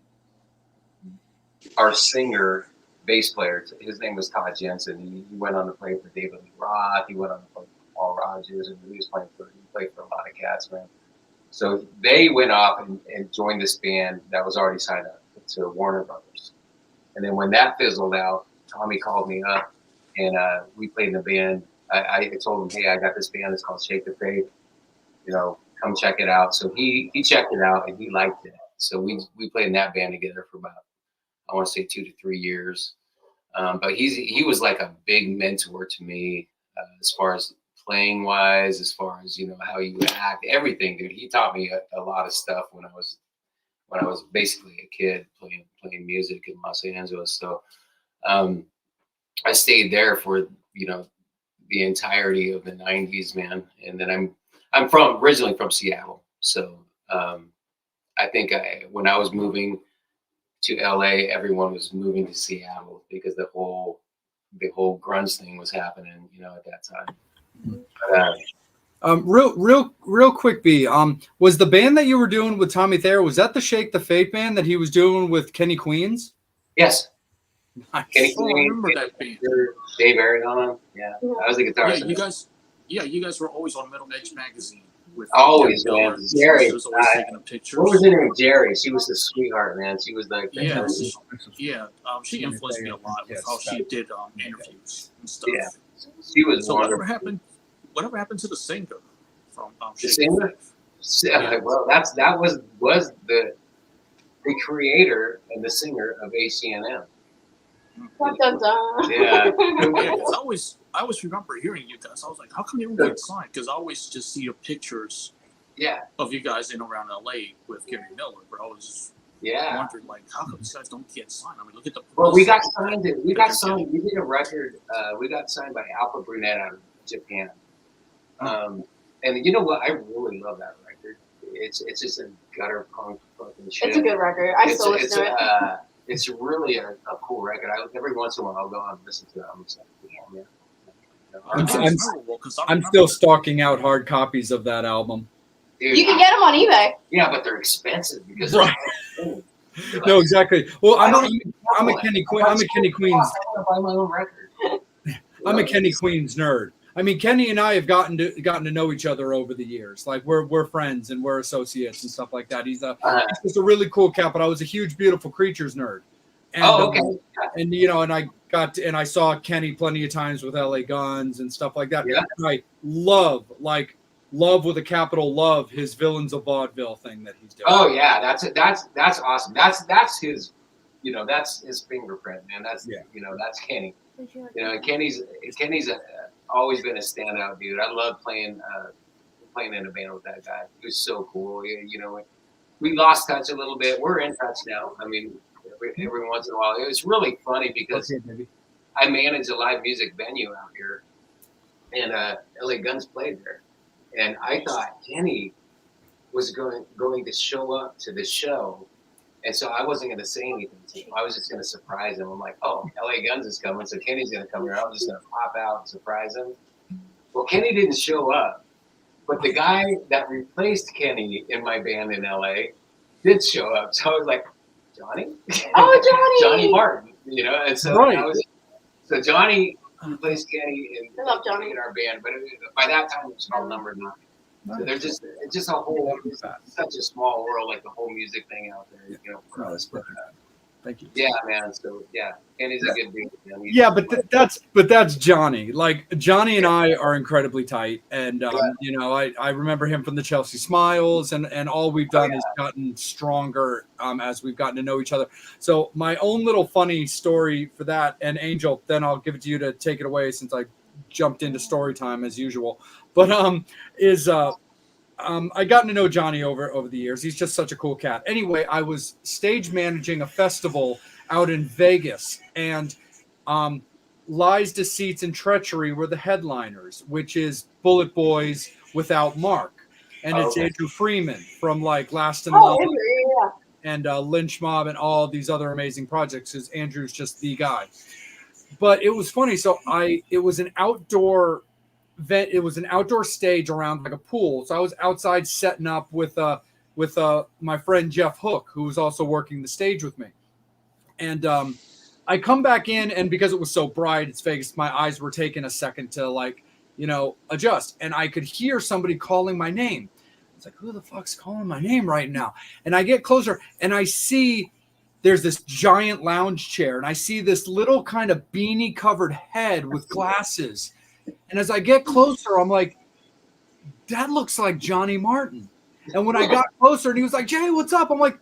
our singer, bass player, his name was Todd Jensen. He went on to play for David Lee Roth. He went on to play for Paul Rogers, and he played for a lot of cats, man. So they went off and joined this band that was already signed up to Warner Brothers. And then when that fizzled out, Tommy called me up, and we played in the band. I told him, hey, I got this band that's called Shake the Faith. You know, come check it out. So he checked it out and he liked it. So we played in that band together for about, I want to say 2 to 3 years. But he was like a big mentor to me as far as playing wise, as far as, you know, how you act, everything, dude. He taught me a lot of stuff when I was basically a kid playing music in Los Angeles. So I stayed there for, you know, the entirety of the 90s, man. And then I'm originally from Seattle. So I think when I was moving to LA, everyone was moving to Seattle because the whole grunge thing was happening, you know, at that time. But, real quick, B. Was the band that you were doing with Tommy Thayer, was that the Shake the Fate band that he was doing with Kenny Queens? yes. Nice. Kenny Oh, I Queens, remember that band. Dave Aragon. Yeah, I was the guitarist. You guys were always on Metal Edge magazine with Always, Gary man. Miller. Jerry, She was always taking the pictures. what was her name? Jerry. She was the sweetheart, man. She was like, She influenced me a lot with how she did interviews and stuff. Yeah. She was So wonderful. whatever happened to the singer from The Shake the singer? Faith? Well, that was the creator and the singer of ACNM. Dun, dun, dun. Yeah. Yeah, 'cause I always remember hearing you guys. I was like, how come you don't get signed? Because I always just see the pictures Yeah. of you guys in around LA with Gary Miller, but I was just wondering, like, how come these guys don't get signed? I mean, look at the. Well, we got signed. We did a record. We got signed by Alpha Brunette out of Japan. And you know what? I really love that record. It's just a gutter punk fucking shit. It's a good record. I still listen to it. It's really a cool record. Every once in a while I'll go on and listen to it. I'm just like, damn, yeah. I'm still stalking out hard copies of that album. Dude, You can get them on eBay. Yeah, but they're expensive because right. Like, no, exactly. Well, I'm a Kenny Queens. I want to buy my own record. I'm a Kenny Queens nerd. I mean, Kenny and I have gotten to know each other over the years. Like we're friends and we're associates and stuff like that. He's just a really cool cat. But I was a huge Beautiful Creatures nerd. And, okay. And you know, and I saw Kenny plenty of times with LA Guns and stuff like that. Yeah. And I love with a capital love his Villains of Vaudeville thing that he's doing. Oh yeah, that's awesome. That's his, you know, that's his fingerprint, man. That's that's Kenny. You know, and Kenny's always been a standout dude. I love playing in a band with that guy. He was so cool. You know, we lost touch a little bit. We're in touch now. I mean, every once in a while. It was really funny because I manage a live music venue out here, and LA Guns played there, and I thought Kenny was going to show up to the show. And so I wasn't going to say anything to him. I was just going to surprise him. I'm like, oh, LA Guns is coming, so Kenny's going to come here. I'm just going to pop out and surprise him. Well, Kenny didn't show up. But the guy that replaced Kenny in my band in LA did show up. So I was like, Johnny? Oh, Johnny! Johnny Martin, you know? And so so Johnny replaced Kenny in our band. But by that time, it was called Number 9. So there's just a whole such a small world, like the whole music thing out there, you know. For us. Thank you. Yeah, man. So yeah, and he's a good dude. Yeah, but that's Johnny. Like Johnny and I are incredibly tight, and you know, I remember him from the Chelsea Smiles, and all we've done is gotten stronger as we've gotten to know each other. So my own little funny story for that, and Angel, then I'll give it to you to take it away since I jumped into story time as usual. But I gotten to know Johnny over the years. He's just such a cool cat. Anyway, I was stage managing a festival out in Vegas, and Lies, Deceits, and Treachery were the headliners, which is Bullet Boys without Mark. And it's Andrew Freeman from like Last in Line and Lynch Mob and all these other amazing projects. Because Andrew's just the guy. But it was funny. So it was an outdoor event. It was an outdoor stage around like a pool. So I was outside setting up with my friend Jeff Hook, who was also working the stage with me. And I come back in, and because it was so bright, it's Vegas, my eyes were taking a second to adjust. And I could hear somebody calling my name. was like, who the fuck's calling my name right now? And I get closer and I see there's this giant lounge chair and I see this little kind of beanie covered head with glasses. And as I get closer, I'm like, that looks like Johnny Martin. And when I got closer and he was like, Jay, what's up? I'm like,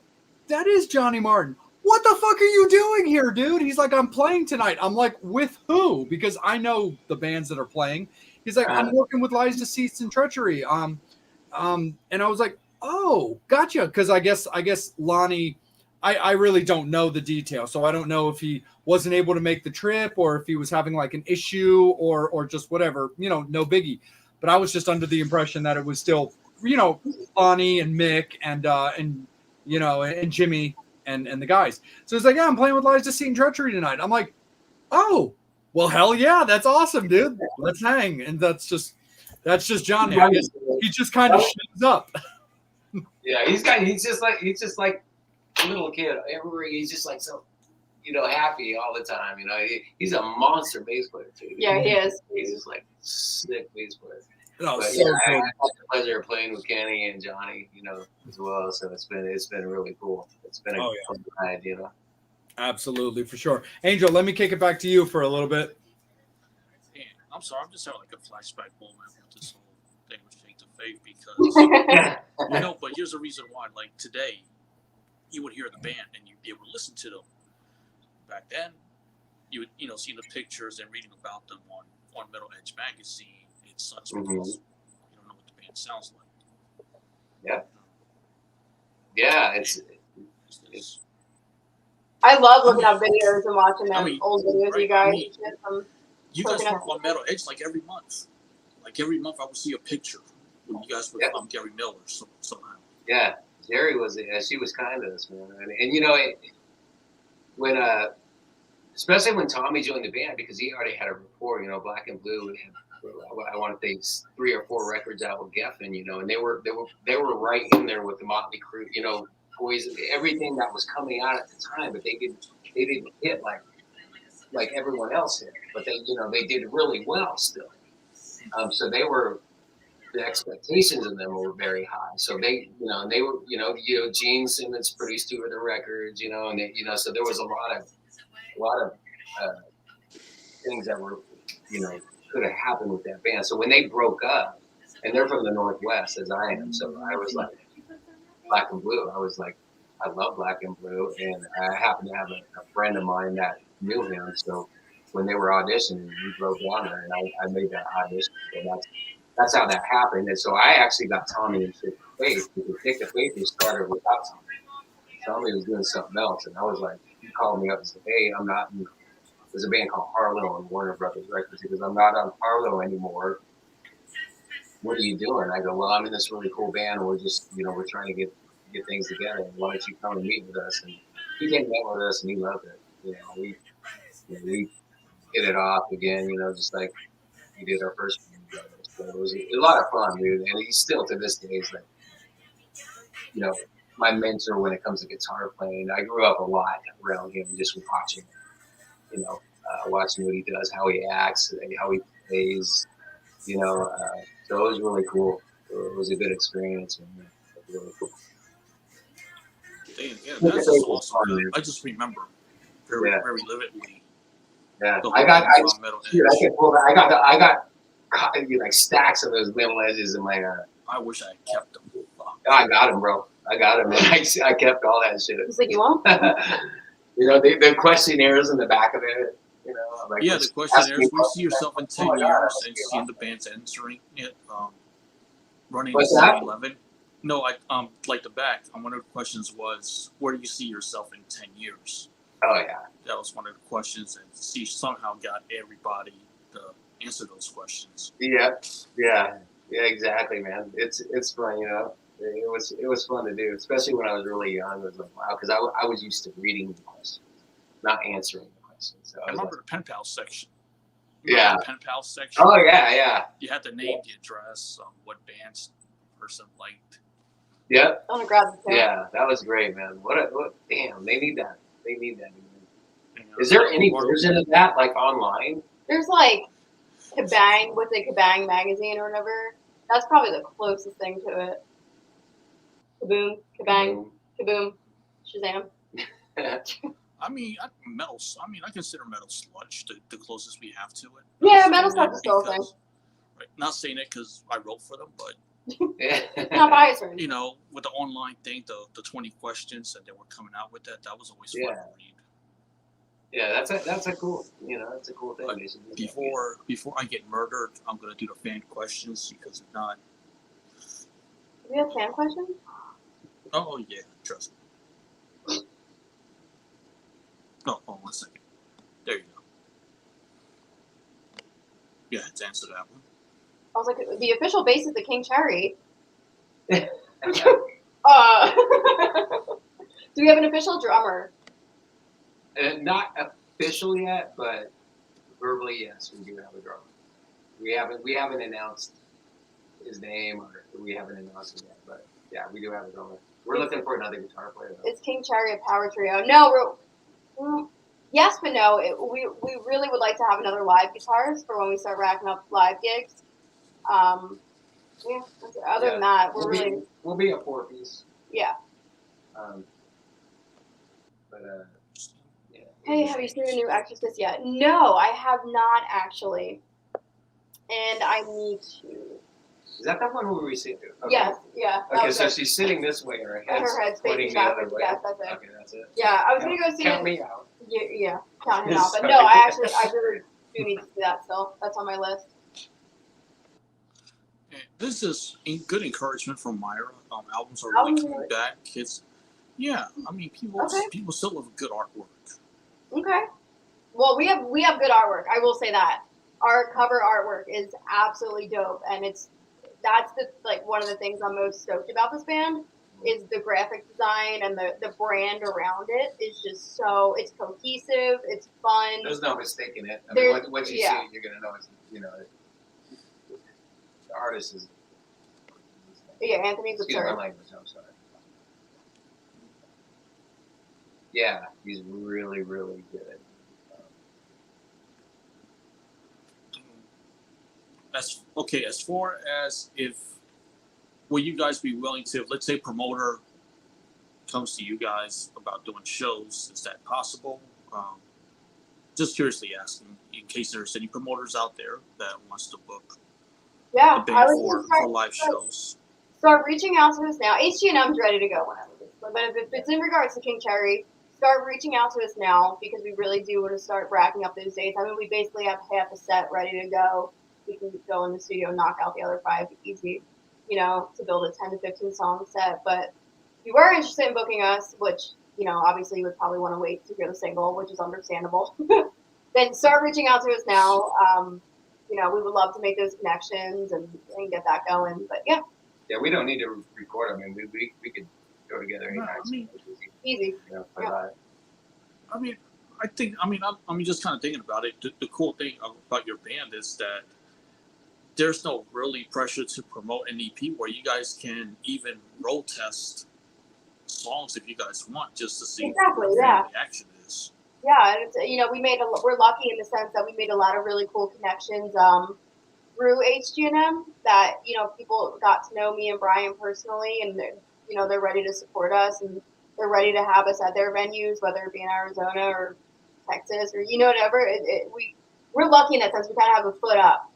that is Johnny Martin. What the fuck are you doing here, dude? He's like, I'm playing tonight. I'm like, with who? Because I know the bands that are playing. He's like, I'm working with Lies, Deceits, and Treachery. And I was like, oh, gotcha. Because I guess Lonnie, I really don't know the details. So I don't know if he wasn't able to make the trip or if he was having like an issue or just whatever, no biggie. But I was just under the impression that it was still, Lonnie and Mick and Jimmy and the guys. So it's like, yeah, I'm playing with Lies, Deceit, and Treachery tonight. I'm like, oh, well, hell yeah, that's awesome, dude. Let's hang. And that's just Johnny. I guess he just kind of shows up. Yeah, he's just like a little kid. Everywhere he's just like so, happy all the time. He's a monster bass player too. Yeah, he is. He's just like sick bass player. No, But so yeah, I good. had the pleasure of playing with Kenny and Johnny, as well. So it's been really cool. It's been a fun ride, Absolutely, for sure. Angel, let me kick it back to you for a little bit. Man, I'm sorry, I'm just having like a flashback moment with this whole thing with Shake the Faith because but here's the reason why. Like today, you would hear the band and you'd be able to listen to them. Back then, you would see the pictures and reading about them on Metal Edge magazine. It sucks because you don't know what the band sounds like. Yeah, It's I love looking up videos and watching them old videos, right, you guys. you guys were on Metal Edge like every month. Like every month, I would see a picture when you guys were from Gary Miller somehow. Yeah, Jerry she was kind to us, man. And when especially when Tommy joined the band because he already had a rapport, Black and Blue had, I want to think 3 or 4 records out with Geffen, and they were right in there with the Motley Crue, Poison, everything that was coming out at the time, but they didn't hit like everyone else hit, but they did really well still. So the expectations of them were very high. So they were, Gene Simmons produced 2 of the records, and they, so there was a lot of things that were, could have happened with that band. So when they broke up, and they're from the Northwest as I am, so I was like Black and Blue. I was like, I love Black and Blue, and I happened to have a friend of mine that knew him. So when they were auditioning, he drove down there, and I made that audition. So that's how that happened. And so I actually got Tommy in Shake the Faith because Shake the Faith was started without Tommy. Tommy was doing something else, and I was like, he called me up and said, hey, I'm not in. There's a band called Harlow on Warner Brothers Records. He goes, I'm not on Harlow anymore. What are you doing? I go, well, I'm in this really cool band. And we're just, we're trying to get things together. And why don't you come and meet with us? And he came and met with us, and he loved it. We hit it off again. Just like we did our first band together. So it was a lot of fun, dude. And he's still to this day is like, my mentor when it comes to guitar playing. I grew up a lot around him, just watching, watching what he does, how he acts, how he plays. So it was really cool. It was a good experience. And it was really cool. Yeah, that's just awesome. I just remember very vividly. Yeah, I got like stacks of those Metal Edges in my. I wish I had kept them. I got them, bro. I got them, man. I kept all that shit. It's like you won't. The questionnaires in the back of it. Like the questionnaires. Where you see yourself in 10 years and seeing the bands entering it, running the 7-Eleven. No, like the back. One of the questions was, where do you see yourself in 10 years? Oh yeah. That was one of the questions, and she somehow got everybody to answer those questions. Yeah, exactly, man. It's fun, It was fun to do, especially when I was really young. It was like, wow, because I was used to reading the questions, not answering the questions. So I remember the pen pal section. Yeah. The pen pal section. Oh yeah. You had to name the address, what bands the person liked. Yep. I'm gonna grab the pen. Yeah, that was great, man. What damn, they need that. They need that. Is there any version of that like online? There's like Kabang, what's it, Kabang magazine or whatever. That's probably the closest thing to it. Kaboom, kabang, kaboom, Shazam. I mean, I consider Metal Sludge the closest we have to it. Yeah, Metal Sludge is still a thing. Right, not saying it because I wrote for them, but Not biased or anything. you know, with the online thing, the 20 questions that they were coming out with, that was always fun to read. Yeah, that's a cool, that's a cool thing. But before I get murdered, I'm gonna do the fan questions because if not, Do we have fan questions? oh yeah, trust me. Oh, 1 second. There you go. Yeah, to answer that one. I was like, the official bass is the King Cherry. Do we have an official drummer? Not official yet, but verbally, yes, we do have a drummer. We haven't announced his name, or we haven't announced it yet, but yeah, we do have a drummer. We're looking for another guitar player, though. Is King Cherry a power trio? No, yes, but no. We really would like to have another live guitarist for when we start racking up live gigs. Yeah. Other than that, we'll be a 4-piece. Yeah. Yeah. Hey, have you seen the new Exorcist yet? No, I have not actually, and I need to. Is that the one where we see it? Okay. Yes, yeah. Okay, so she's sitting this way, her head's pointing the other way. Yes, that's it. Okay, that's it. Yeah, I was gonna go see it. Count me out. Yeah, count him out. But no, I really do need to see that still. That's on my list. This is good encouragement from Myra. Albums are really coming back. Yeah, I mean, people still love good artwork. Okay. Well, we have good artwork. I will say that our cover artwork is absolutely dope, and that's one of the things I'm most stoked about this band is the graphic design and the brand around it is just so it's cohesive, it's fun. There's no mistaking it. I mean, once you see it, you're gonna know it's the artist is. Yeah, Anthony's Excuse my absurd. language. I'm sorry. Yeah, he's really, really good. As far as will you guys be willing to, let's say, promoter comes to you guys about doing shows, is that possible? Just curiously asking, in case there's any promoters out there that wants to book Yeah, the band for live shows. Start reaching out to us now. HG&M's ready to go whenever. But if it's in regards to King Cherry, start reaching out to us now because we really do want to start racking up those dates. I mean, we basically have half a set ready to go. We can go in the studio and knock out the other 5 easy, to build a 10 to 15 song set. But if you were interested in booking us, which, obviously you would probably want to wait to hear the single, which is understandable, then start reaching out to us now. We would love to make those connections and get that going. But yeah. Yeah, we don't need to record. I mean, we could go together anytime. Easy. I'm just kind of thinking about it. The cool thing about your band is that there's no really pressure to promote an EP where you guys can even road test songs if you guys want, just to see what the reaction is. Yeah, and we're lucky in the sense that we made a lot of really cool connections through HG&M that people got to know me and Brian personally, and they're ready to support us and they're ready to have us at their venues, whether it be in Arizona or Texas or whatever. We're lucky in that sense. We kind of have a foot up,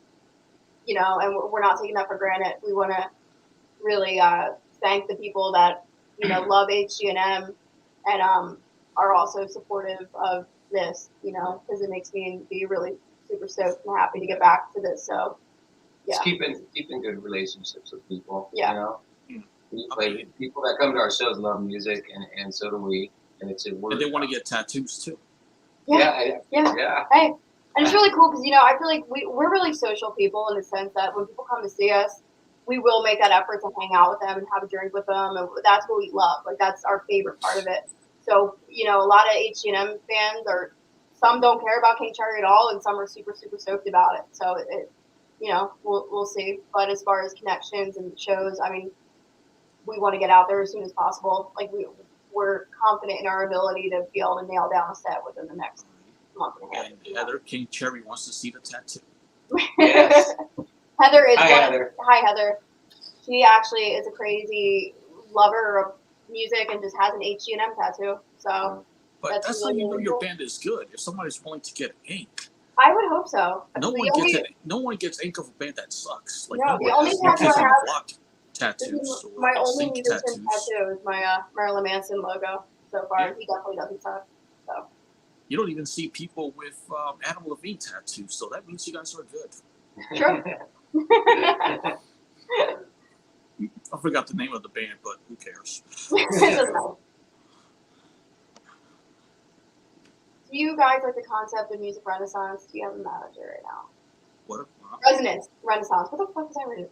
and we're not taking that for granted. We want to really thank the people that love HG&M and are also supportive of this, because it makes me be really super stoked and happy to get back to this. So yeah, just keeping good relationships with people. Yeah. People that come to our shows love music, and so do we. And it's a word. And they want to get tattoos too. Yeah. Hey, and it's really cool because I feel like we're really social people in the sense that when people come to see us, we will make that effort to hang out with them and have a drink with them, and that's what we love. Like that's our favorite part of it. So a lot of HG&M fans some don't care about King Cherry at all, and some are super super stoked about it. So we'll see. But as far as connections and shows, I mean, we want to get out there as soon as possible. Like we're confident in our ability to be able to nail down a set within the next month and a half. And Heather, King Cherry wants to see the tattoo. Yes. Heather is Hi, Heather. Hi, Heather. She actually is a crazy, lover of music and just has an H&M tattoo. So But that's how really, you know really your cool. band is good. If somebody's willing to get ink. I would hope so. No one gets ink of a band that sucks. Like No, no the one only has tattoo kids I on have- the block tattoos or my only zinc musician tattoos. tattoo is my Marilyn Manson logo so far. Yeah. He definitely doesn't suck. So. You don't even see people with Adam Levine tattoos, so that means you guys are good. Sure. I forgot the name of the band, but who cares? It doesn't matter. Do you guys like the concept of music renaissance? Do you have a manager right now? What? Renaissance. What the fuck is that reading?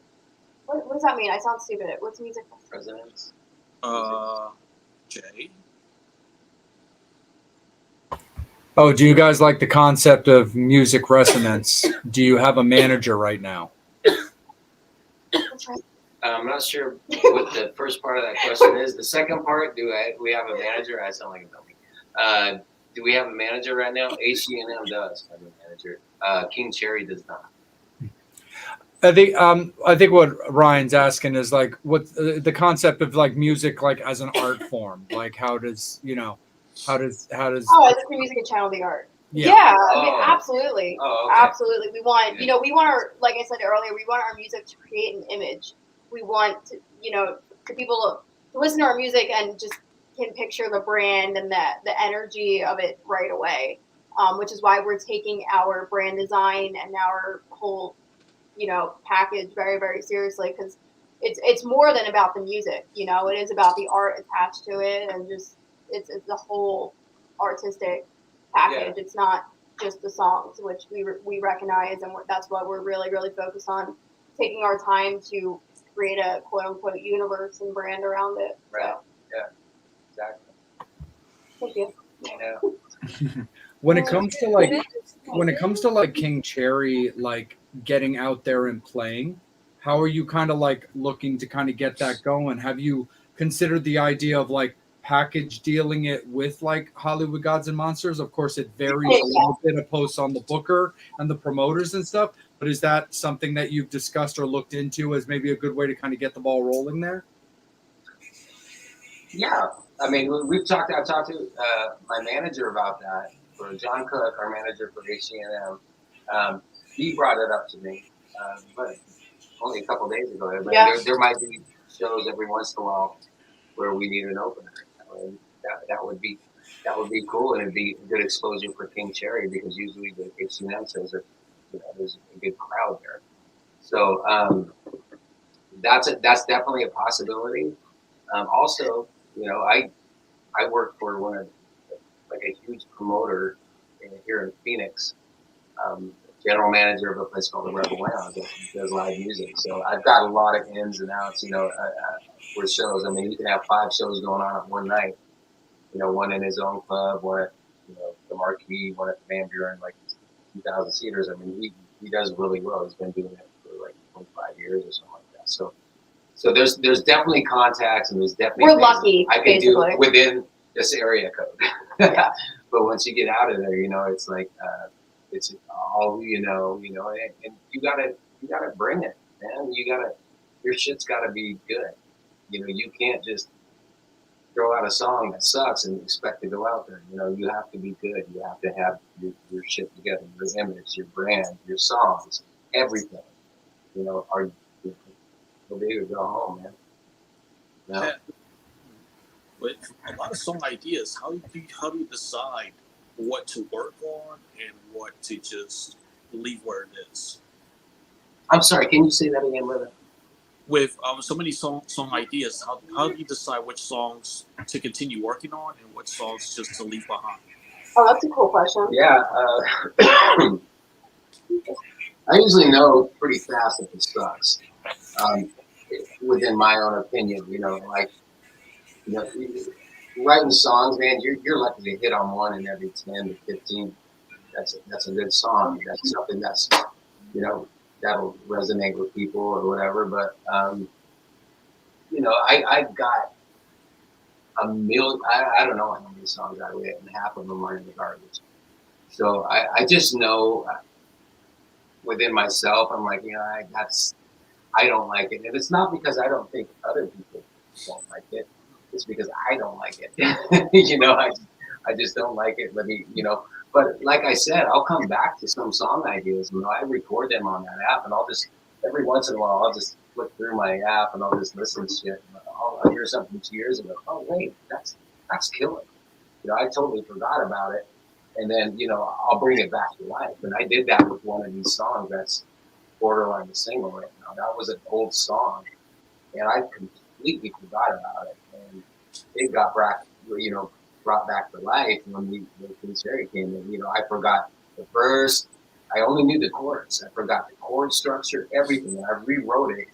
What does that mean? I sound stupid. What's music Resonance. Jay? Oh, do you guys like the concept of music resonance? Do you have a manager right now? I'm not sure what the first part of that question is. The second part, do we have a manager? I sound like a dummy. Do we have a manager right now? H&M does have a manager. King Cherry does not. I think what Ryan's asking is like what the concept of like music like as an art form. Like how does Oh, I think the music can channel the art. Yeah. I mean, absolutely. Oh, okay. Absolutely. We want, we want our, like I said earlier, we want our music to create an image. We want, for people to listen to our music and just can picture the brand and the energy of it right away, which is why we're taking our brand design and our whole, package very, very seriously, because it's more than about the music, it is about the art attached to it, and just it's the whole artistic package. It's not just the songs, which we recognize, and that's what we're really, really focused on, taking our time to create a quote unquote universe and brand around it. Right. So, Exactly. thank you. Yeah. when it comes to like King Cherry, like getting out there and playing, how are you kind of like looking to kind of get that going? Have you considered the idea of like package dealing it with like Hollywood Gods and Monsters? Of course, it varies a little bit of posts on the booker and the promoters and stuff, but is that something that you've discussed or looked into as maybe a good way to kind of get the ball rolling there? Yeah. I mean, I've talked to my manager about that. For John Cook, our manager for H&M, he brought it up to me, but only a couple of days ago. But there might be shows every once in a while where we need an opener. And that would be cool, and it'd be good exposure for King Cherry, because usually the H&M shows are, there's a good crowd there. So that's definitely a possibility. Also, I work for one of like a huge promoter here in Phoenix, general manager of a place called the Rebel Lounge that does live music. So I've got a lot of ins and outs, for shows. I mean, you can have 5 shows going on at one night. One in his own club, one at the Marquee, one at the Van Buren, like 2,000 seaters. I mean, he does really well. He's been doing it for like 25 years or something like that. So there's definitely contacts, and there's definitely we're lucky I can basically do within this area code. Yeah. But once you get out of there, it's like it's all and you gotta bring it, man. Your shit's gotta be good. You can't just throw out a song that sucks and expect to go out there. You have to be good. You have to have your shit together, your image, your brand, your songs, everything. Are you'll be able to go home, man. No. Yeah. But a lot of song ideas, how do you decide what to work on and what to just leave where it is? I'm sorry, can you say that again, brother? With so many song ideas, how do you decide which songs to continue working on and what songs just to leave behind? Oh, that's a cool question. Yeah, I usually know pretty fast if it sucks. Within my own opinion, writing songs, man, you're lucky to hit on one in every 10 to 15. That's a good song. That's something that's that'll resonate with people or whatever. But I've got a million. I don't know how many songs I write, and half of them are in the garbage. So I just know within myself, I'm like, I don't like it, and it's not because I don't think other people don't like it. It's because I don't like it. You know, I just don't like it. Let me, you know. But like I said, I'll come back to some song ideas. You know, I record them on that app, and I'll just every once in a while I'll just flip through my app and I'll just listen to shit. And I'll hear something 2 years ago. Oh wait, that's killing. You know, I totally forgot about it. And then, you know, I'll bring it back to life. And I did that with one of these songs that's borderline a single right now. That was an old song, and I completely forgot about it. And it got back, you know, brought back to life when Prince Harry came in. You know, I forgot the verse. I only knew the chords. I forgot the chord structure, everything. And I rewrote it,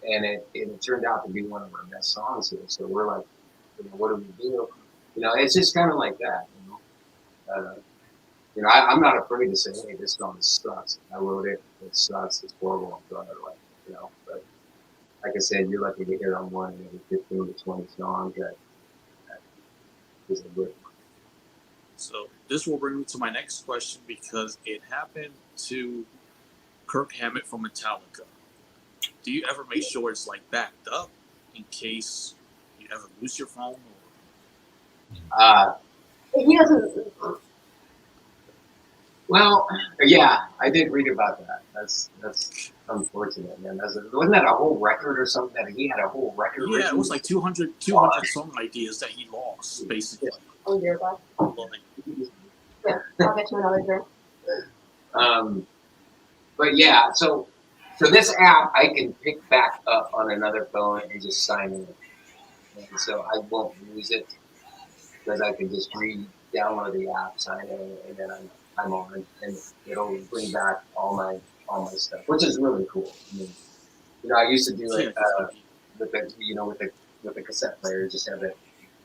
and it turned out to be one of our best songs here. So we're like, you know, what do we do? You know, it's just kind of like that. You know, I'm not afraid to say, hey, this song sucks. I wrote it. It sucks. It's horrible. I'm throwing it away. You know, but like I said, you're lucky to hear on one of the 15 to 20 songs that is a good one. So this will bring me to my next question because it happened to Kirk Hammett from Metallica. Do you ever make sure it's like backed up in case you ever lose your phone? He doesn't. Well, yeah, I did read about that. That's unfortunate, man. Wasn't that a whole record or something? That he had a whole record. Yeah, it was like 200 song ideas that he lost, basically. Oh, dear God. Yeah, I'll get you another drink. But yeah, so this app I can pick back up on another phone and just sign in, and so I won't lose it because I can just re-download the app, sign in, and then I'm on, and it'll bring back all my stuff, which is really cool. I mean, you know, I used to do it with the cassette player, just have that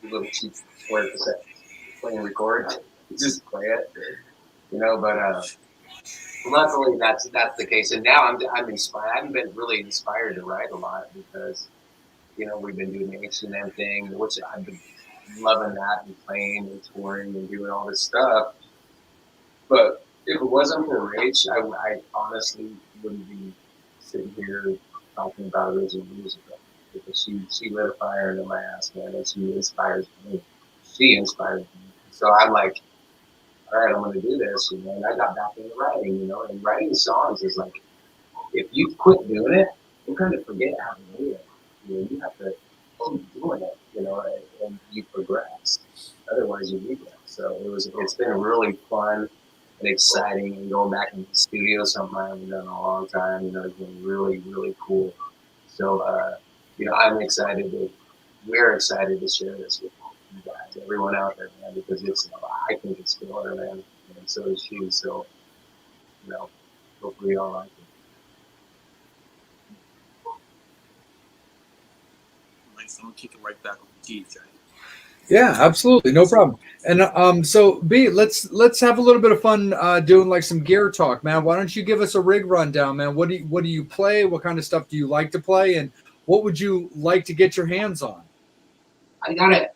little cheap square cassette play and record, just play it, you know. But luckily that's the case, and now I'm inspired. I haven't been really inspired to write a lot because, you know, we've been doing the H&M thing, which I've been loving that and playing and touring and doing all this stuff. But if it wasn't for Rach, I honestly wouldn't be sitting here talking about original music because she lit a fire into my ass, man, and she inspires me. She inspires me. So I'm like, all right, I'm going to do this. You know, and I got back into writing, you know, and writing songs is like, if you quit doing it, you're going to forget how to do it. You know, you have to keep doing it, you know, and you progress. Otherwise, you regress. So it's been really fun and exciting, and going back in the studio, something I haven't done in a long time. You know, it's been really, really cool. So, you know, we're excited to share this with you guys, everyone out there, man, because I think it's killer, man, and so is she. So, you know, hopefully you all like it. Nice, I'm gonna kick it right back on the TJ. Yeah, absolutely, no problem. And so B, let's have a little bit of fun doing like some gear talk, man. Why don't you give us a rig rundown, man? What do you play? What kind of stuff do you like to play, and what would you like to get your hands on? I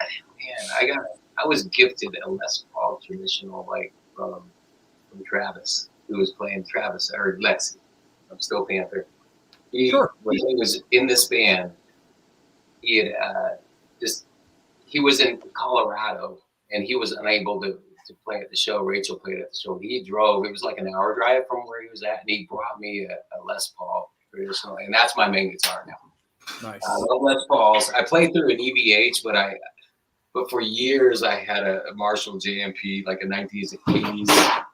was gifted a Les Paul traditional, like from Travis, who was playing Travis or Lexi from Steel Panther. When he was in this band, he had he was in Colorado and he was unable to play at the show. Rachel played at the show. He drove. It was like an hour drive from where he was at, and he brought me a Les Paul traditional, and that's my main guitar now. Nice. I love Les Pauls. I played through an EVH, but for years I had a Marshall JMP, like a 1980s,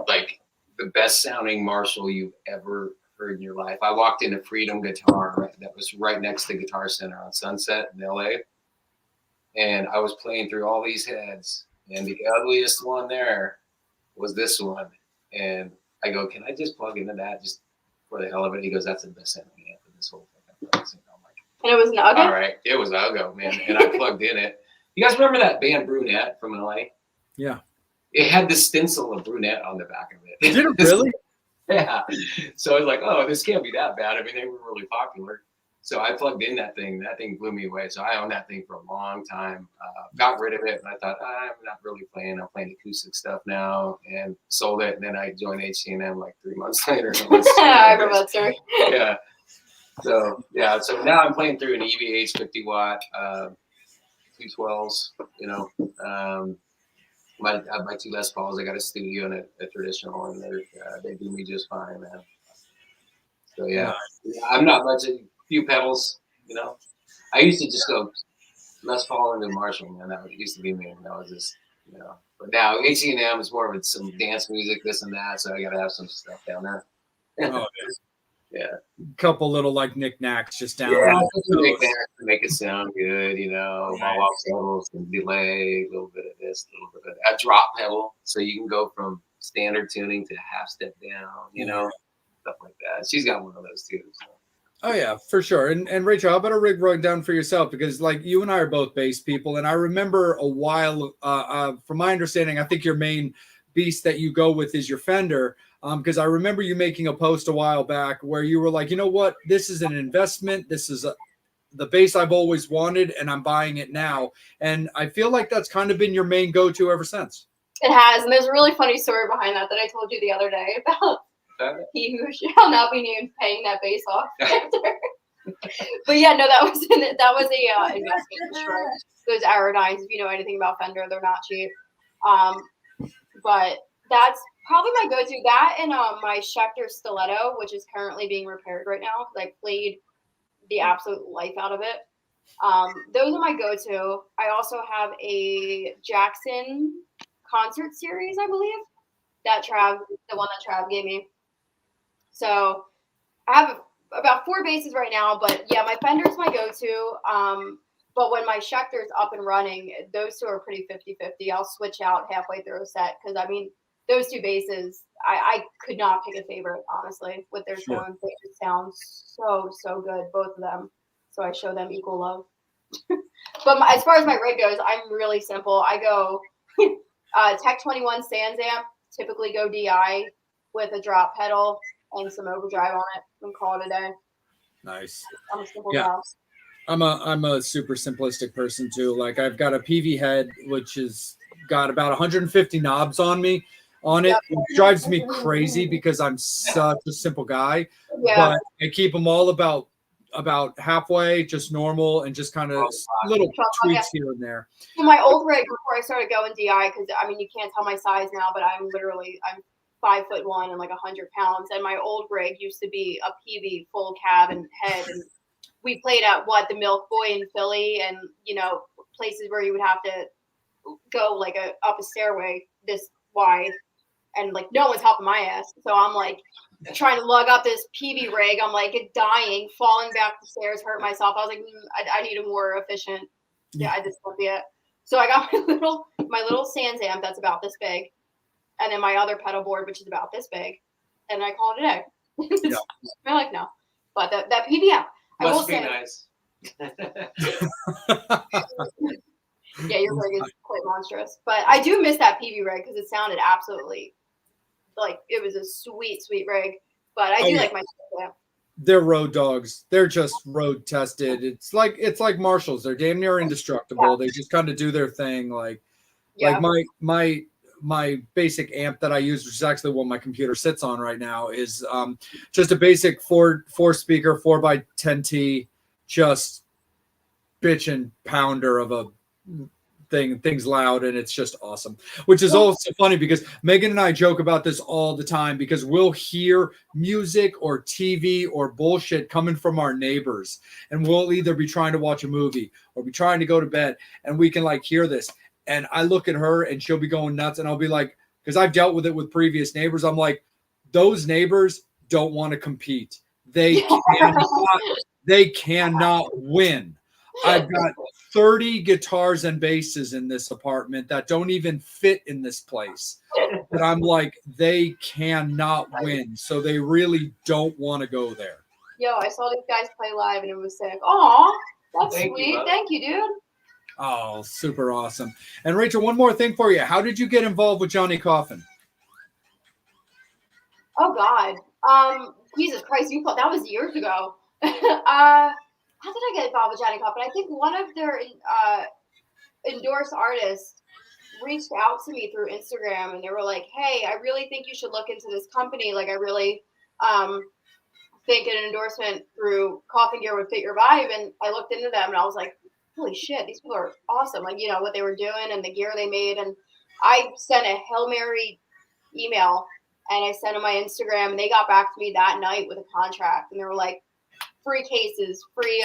like the best sounding Marshall you've ever heard in your life. I walked into Freedom Guitar that was right next to Guitar Center on Sunset in LA. And I was playing through all these heads, and the ugliest one there was this one. And I go, can I just plug into that just for the hell of it? He goes, that's the best sounding amp in this whole thing. I'm like, and it was an Uggo? All right, it was Uggo, man. And I plugged in it. You guys remember that band Brunette from LA? Yeah. It had the stencil of Brunette on the back of it. Did it really? Yeah. So I was like, oh, this can't be that bad. I mean, they were really popular. So I plugged in that thing. That thing blew me away. So I owned that thing for a long time. Got rid of it, and I thought, I'm not really playing. I'm playing acoustic stuff now, and sold it. And then I joined H&M like 3 months later. I remember that story. Yeah. So yeah, so now I'm playing through an EVH 50 watt 212s. You know, I have my two Les Pauls. I got a studio and a traditional, and they do me just fine, man. So yeah, I'm not much a few pedals. You know, I used to just go Les Paul into Marshall, man. That used to be me. That was just, you know. But now H&M is more of some dance music, this and that. So I got to have some stuff down there. Oh, Yeah. couple little like knickknacks just down. Yeah, there. make that to make it sound good, you know. Ball off pedals and delay, a little bit of this, a little bit of that. A drop pedal, so you can go from standard tuning to half step down, you know, stuff like that. She's got one of those too. So. Oh yeah, for sure. And Rachel, how about a rig run down for yourself? Because like you and I are both bass people, and I remember a while, from my understanding, I think your main beast that you go with is your Fender. Because I remember you making a post a while back where you were like, you know what, this is an investment. This is the bass I've always wanted, and I'm buying it now. And I feel like that's kind of been your main go-to ever since. It has, and there's a really funny story behind that I told you the other day about he who shall not be named paying that bass off. But yeah, no, that was a investment for sure. Those Aerodynes, if you know anything about Fender, they're not cheap. But that's probably my go-to. That and my Schecter Stiletto, which is currently being repaired right now because I played the absolute life out of it. Those are my go-to. I also have a Jackson concert series, I believe, the one that Trav gave me. So I have about 4 basses right now, but yeah, my Fender's my go-to. But when my Schecter's up and running, those two are pretty 50-50. I'll switch out halfway through a set because I mean, those two basses, I could not pick a favorite, honestly, with their tones. They just sound so good, both of them. So I show them equal love. But as far as my rig goes, I'm really simple. I go Tech 21 Sans amp, typically go DI with a drop pedal and some overdrive on it and call it a day. Nice. I'm a simple guy. I'm a super simplistic person too. Like I've got a PV head which has got about 150 knobs on it. It drives me crazy because I'm such a simple guy. Yeah. But I keep them all about halfway, just normal, and just kind of little tweaks here and there. So my old rig before I started going DI, because I mean you can't tell my size now, but I'm 5'1" and like 100 pounds. And my old rig used to be a PV full cab and head. And we played at the Milk Boy in Philly, and you know, places where you would have to go like up a stairway this wide, and like no one's helping my ass. So I'm like trying to lug up this PV rig. I'm like dying, falling back the stairs, hurt myself. I was like, I need a more efficient. Yeah, I just won't be it. So I got my little Sans amp that's about this big, and then my other pedal board, which is about this big, and I call it a day. It's my life now. But that PV amp, I will say, nice. yeah, your rig is quite monstrous. But I do miss that PV rig because it sounded absolutely like it was a sweet rig. But I do like my amp. They're road dogs. They're just road tested. It's like Marshalls. They're damn near indestructible. Yeah. They just kind of do their thing. Like my basic amp that I use, which is actually what my computer sits on right now, is just a basic four speaker 4x10T, just bitchin' pounder of a thing. Thing's loud and it's just awesome. Which is also funny because Megan and I joke about this all the time because we'll hear music or TV or bullshit coming from our neighbors, and we'll either be trying to watch a movie or be trying to go to bed, and we can like hear this. And I look at her and she'll be going nuts, and I'll be like, because I've dealt with it with previous neighbors, I'm like, those neighbors don't want to compete. They cannot win. I've got 30 guitars and basses in this apartment that don't even fit in this place. But I'm like, they cannot win. So they really don't want to go there. Yo, I saw these guys play live and it was sick. Aw, that's sweet. Thank you, dude. Oh, super awesome. And Rachel, one more thing for you. How did you get involved with Johnny Coffin? Oh God. Jesus Christ, that was years ago. How did I get involved with Johnny Coffin? I think one of their endorsed artists reached out to me through Instagram, and they were like, "Hey, I really think you should look into this company. Like, I really think an endorsement through Coffin Gear would fit your vibe, and I looked into them and I was like, holy shit, these people are awesome. Like, you know, what they were doing and the gear they made. And I sent a Hail Mary email and I sent them my Instagram, and they got back to me that night with a contract, and they were like, free cases, free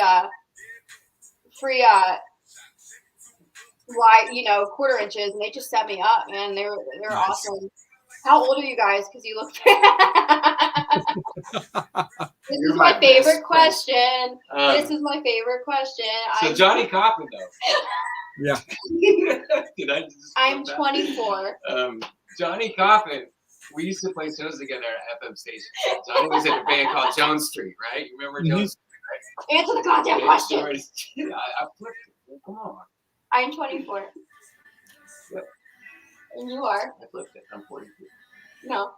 wide, you know, quarter inches, and they just set me up, man. They're Nice. awesome. How old are you guys? Because you look This is my favorite question. This is my favorite question. So Johnny Coffin, though. Yeah. Did I just I'm that? 24. Johnny Coffin, we used to play shows together at FM station. Johnny was in a band called Jones Street, right? You remember Jones Street, Answer the goddamn right? question. I flipped it. Come on. I'm 24. Yep. And you are? I flipped it. I'm 42. No.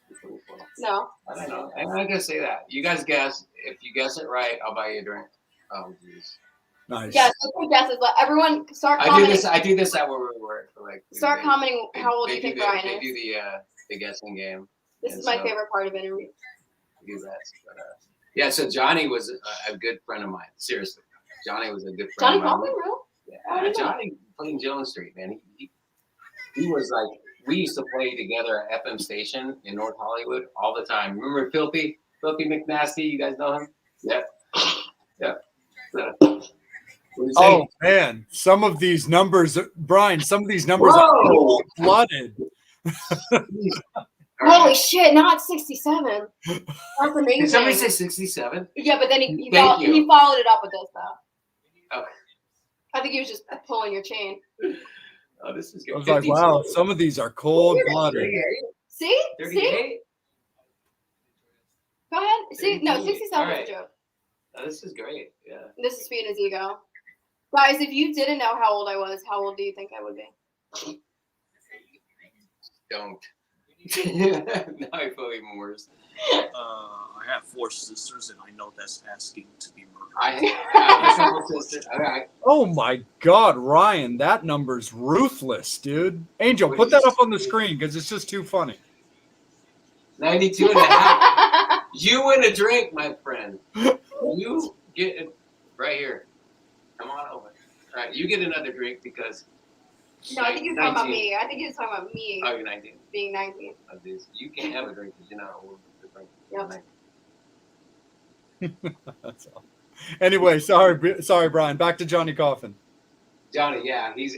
I'm 24. No. I don't know. I'm not gonna say that. You guys guess. If you guess it right, I'll buy you a drink. Oh, jeez. Nice. Yes, quick guesses. Let everyone start I do commenting. this. I do this at where we work. For like. Start commenting how old they you do think the, Brian They is. do the guessing game. This and is my so- favorite part of interviews. Do that. But, yeah. So Johnny was a good friend of mine. Seriously, Johnny was a good friend Johnny of mine. Coffin, real? Yeah, Johnny playing Jones Street, man. He was like, we used to play together at FM station in North Hollywood all the time. Remember Filthy McNasty? You guys know him? Yep. Yep. Oh man, some of these numbers, Brian. Some of these numbers Whoa! are flooded. Holy shit, not 67. That's amazing. Did somebody say 67? Yeah, but then he Thank you. followed it up with this, though. Okay. I think he was just pulling your chain. Oh, this is I good. was like, wow, some of these are cold blooded. See? 38? Go ahead. See? No, 67 All was right. a joke. Oh, this is great. Yeah. This is feeding his ego. Guys, if you didn't know how old I was, how old do you think I would be? Don't. Now I feel even worse. I have 4 sisters, and I know that's asking to be murdered. I have a couple sisters. All right. Oh my God, Ryan, that number's ruthless, dude. Angel, put that up on the screen because it's just too funny. 92 and a half. You win a drink, my friend. You get it right here. Come on over. All right, you get another drink because. No, I think he was talking about 19. me. I think he was talking about me Oh, you're 19. being 19. Of this. You can't have a drink because you're not old. Yep. That's all. Anyway, sorry, Brian. Back to Johnny Coffin. Johnny, yeah, he's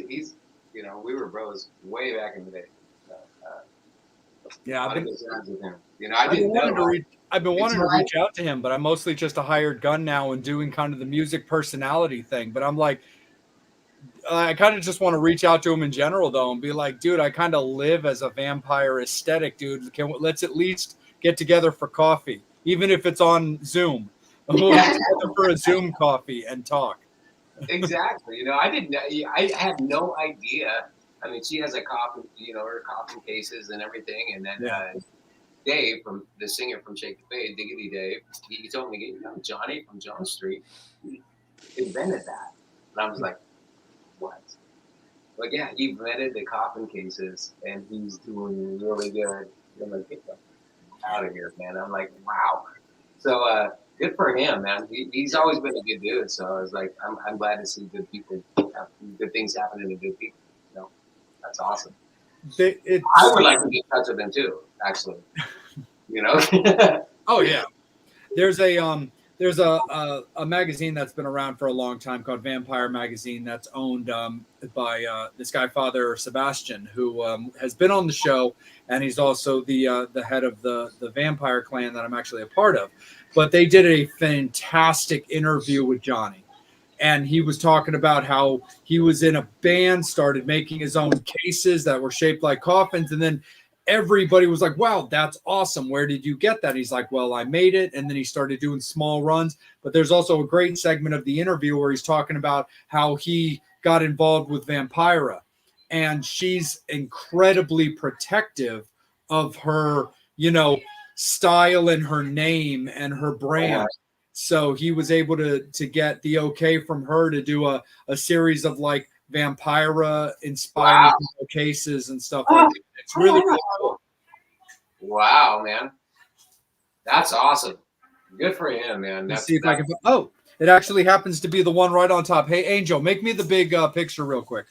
you know, we were bros way back in the day. Yeah, I've been with him. You know, I I've been didn't wanting know. to reach out to him, but I'm mostly just a hired gun now and doing kind of the music personality thing. But I'm like, I kind of just want to reach out to him in general, though, and be like, dude, I kind of live as a vampire aesthetic, dude. Let's at least get together for coffee, even if it's on Zoom. We'll get together for a Zoom coffee and talk. Exactly. You know, I didn't know. I had no idea. I mean, she has a coffin, you know, her coffin cases and everything. And then Dave, from the singer from Shake the Fade, Diggity Dave, he told me, you know, Johnny from Jones Street, he invented that. And I was like, what? But yeah, he invented the coffin cases, and he's doing really good. I'm like, get the out of here, man. I'm like, wow. So good for him, man. He's always been a good dude. So I was like, I'm glad to see good people, good things happening to good people. You know, that's awesome. I would like to get in touch with them too, actually. You know? Oh yeah. There's a magazine that's been around for a long time called Vampire Magazine that's owned by this guy, Father Sebastian, who has been on the show, and he's also the head of the Vampire Clan that I'm actually a part of. But they did a fantastic interview with Johnny, and he was talking about how he was in a band, started making his own cases that were shaped like coffins, and then everybody was like, wow, that's awesome. Where did you get that? He's like, well, I made it. And then he started doing small runs. But there's also a great segment of the interview where he's talking about how he got involved with Vampira. And she's incredibly protective of her, you know, style and her name and her brand. So he was able to get the okay from her to do a series of like Vampira inspired cases and stuff like that. It's really cool. Wow, man. That's awesome. Good for him, man. Let's see if I can. Oh, it actually happens to be the one right on top. Hey, Angel, make me the big picture real quick.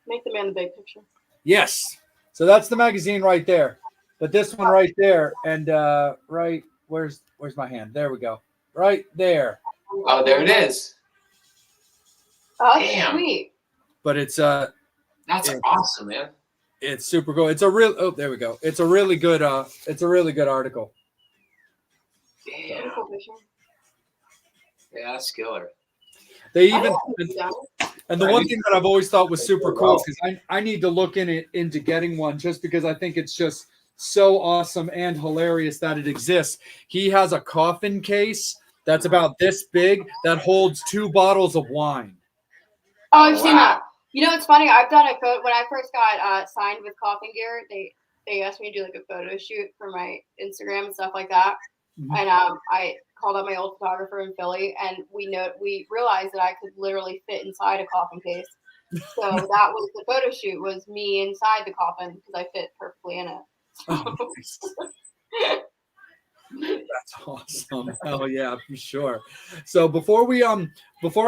Make the man the big picture. Yes. So that's the magazine right there. But this one right there, and right where's my hand? There we go. Right there. Oh, there it is. Oh, Damn. sweet. But it's That's awesome, man. it's super cool. It's a real. Oh, there we go. It's a really good article. Damn. Yeah, that's killer. They even and the one thing that I've always thought was super cool because I need to look into getting one just because I think it's just so awesome and hilarious that it exists. He has a coffin case that's about this big that holds 2 bottles of wine. Oh, I've seen that. You know, it's funny. I've done a photo when I first got signed with Coffin Gear. They asked me to do like a photo shoot for my Instagram and stuff like that. Mhm. And I called up my old photographer in Philly, and we realized that I could literally fit inside a coffin case. So that was the photo shoot, was me inside the coffin because I fit perfectly in it. Oh, nice. That's awesome. Hell yeah, for sure. So before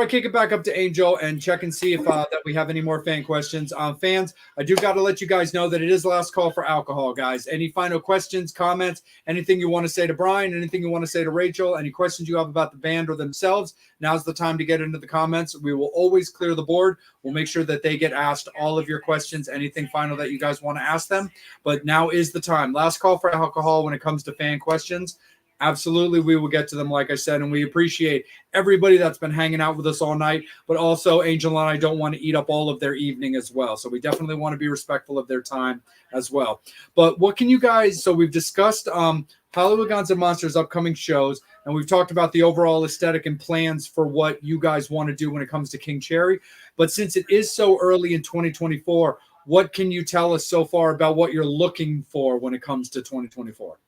I kick it back up to Angel and check and see if that we have any more fan questions, fans, I do got to let you guys know that it is the last call for alcohol, guys. Any final questions, comments, anything you want to say to Brian, anything you want to say to Rachel, any questions you have about the band or themselves, now's the time to get into the comments. We will always clear the board. We'll make sure that they get asked all of your questions, anything final that you guys want to ask them. But now is the time. Last call for alcohol when it comes to fan questions. Absolutely, we will get to them, like I said, and we appreciate everybody that's been hanging out with us all night, but also Angel and I don't want to eat up all of their evening as well, so we definitely want to be respectful of their time as well. But what can you guys, so we've discussed Hollywood Gods and Monsters upcoming shows, and we've talked about the overall aesthetic and plans for what you guys want to do when it comes to King Cherry, but since it is so early in 2024, what can you tell us so far about what you're looking for when it comes to 2024?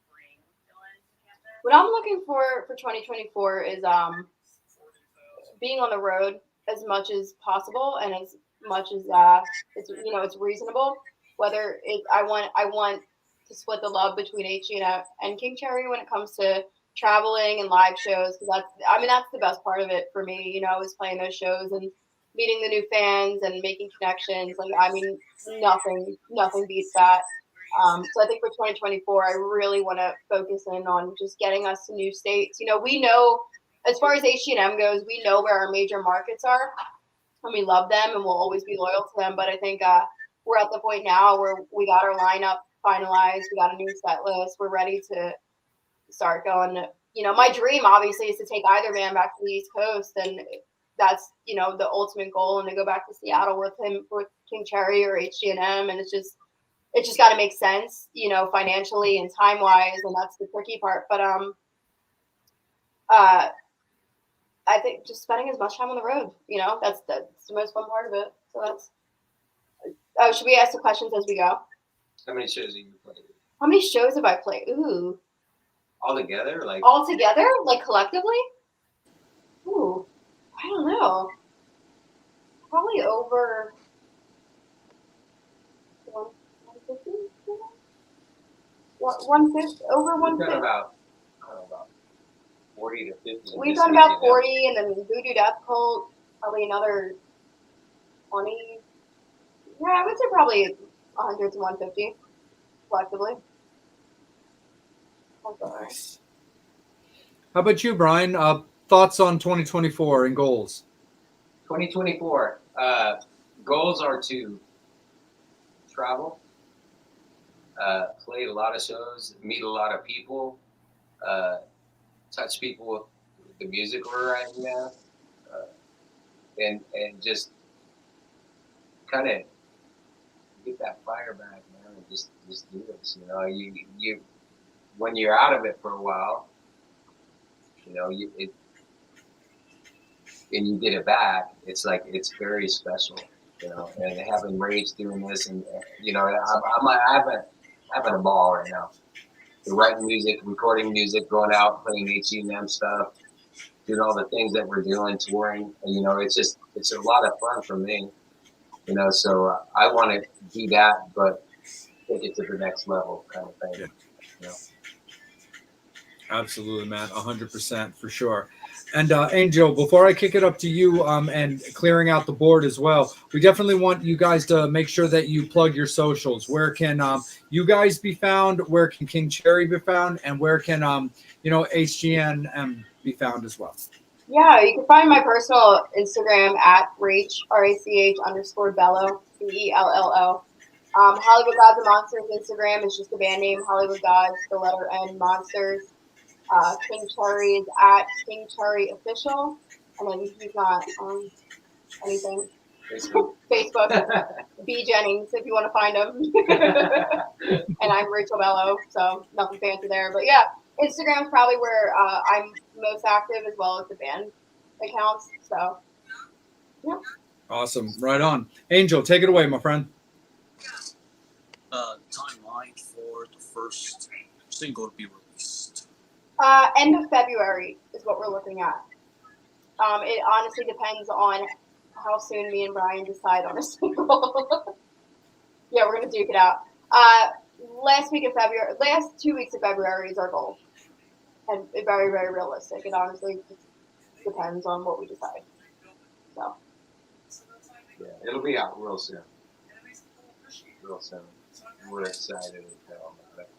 What I'm looking for 2024 is being on the road as much as possible and as much as it's reasonable. Whether I want to split the love between HG and King Cherry when it comes to traveling and live shows, because that's the best part of it for me. You know, is playing those shows and meeting the new fans and making connections. Nothing beats that. So I think for 2024, I really want to focus in on just getting us to new states. You know, we know as far as H&M goes, we know where our major markets are, and we love them, and we'll always be loyal to them. But I think we're at the point now where we got our lineup finalized, we got a new set list, we're ready to start going. You know, my dream obviously is to take either band back to the East Coast, and that's the ultimate goal, and to go back to Seattle with King Cherry or HG&M, and it's just got to make sense, financially and time wise, and that's the tricky part. But I think just spending as much time on the road, that's the most fun part of it. So that's. Oh, should we ask the questions as we go? How many shows have you played? How many shows have I played? Ooh. All together, like collectively? Ooh, I don't know. Probably over 150. 150, over 150. About 40 to 50. We've done about 40, and then Voodoo Death Cult, probably another 20. Yeah, I would say probably 100 to 150 collectively. Nice. How about you, Brian? Thoughts on 2024 and goals? 2024 goals are to travel, play a lot of shows, meet a lot of people, touch people with the music we're writing now, and just kind of get that fire back, man, and just do this. You when you're out of it for a while, and you get it back, it's like it's very special, and having Rage doing this, and I'm having a ball right now. Writing music, recording music, going out, playing H&M stuff, doing all the things that we're doing, touring. It's a lot of fun for me. So I want to do that, but take it to the next level, kind of thing. Yeah. Absolutely, man. 100% for sure. And Angel, before I kick it up to you and clearing out the board as well, we definitely want you guys to make sure that you plug your socials. Where can you guys be found? Where can King Cherry be found? And where can HGN be found as well? Yeah, you can find my personal Instagram at Rach_Bello, Bello. Hollywood Gods and Monsters Instagram is just the band name, Hollywood Gods, the letter N, Monsters. King Cherry is at King Cherry Official, and then he's not on anything. Facebook. B Jennings, if you want to find him. And I'm Rachel Bello, so nothing fancy there. But yeah, Instagram's probably where I'm most active, as well as the band accounts. So yeah. Awesome. Right on. Angel, take it away, my friend. Timeline for the first single to be released. End of February is what we're looking at. It honestly depends on how soon me and Brian decide on a single. Yeah, we're gonna duke it out. Last 2 weeks of February is our goal, and very, very realistic. It honestly just depends on what we decide. So. Yeah, it'll be out real soon. Real soon. We're excited as hell about it.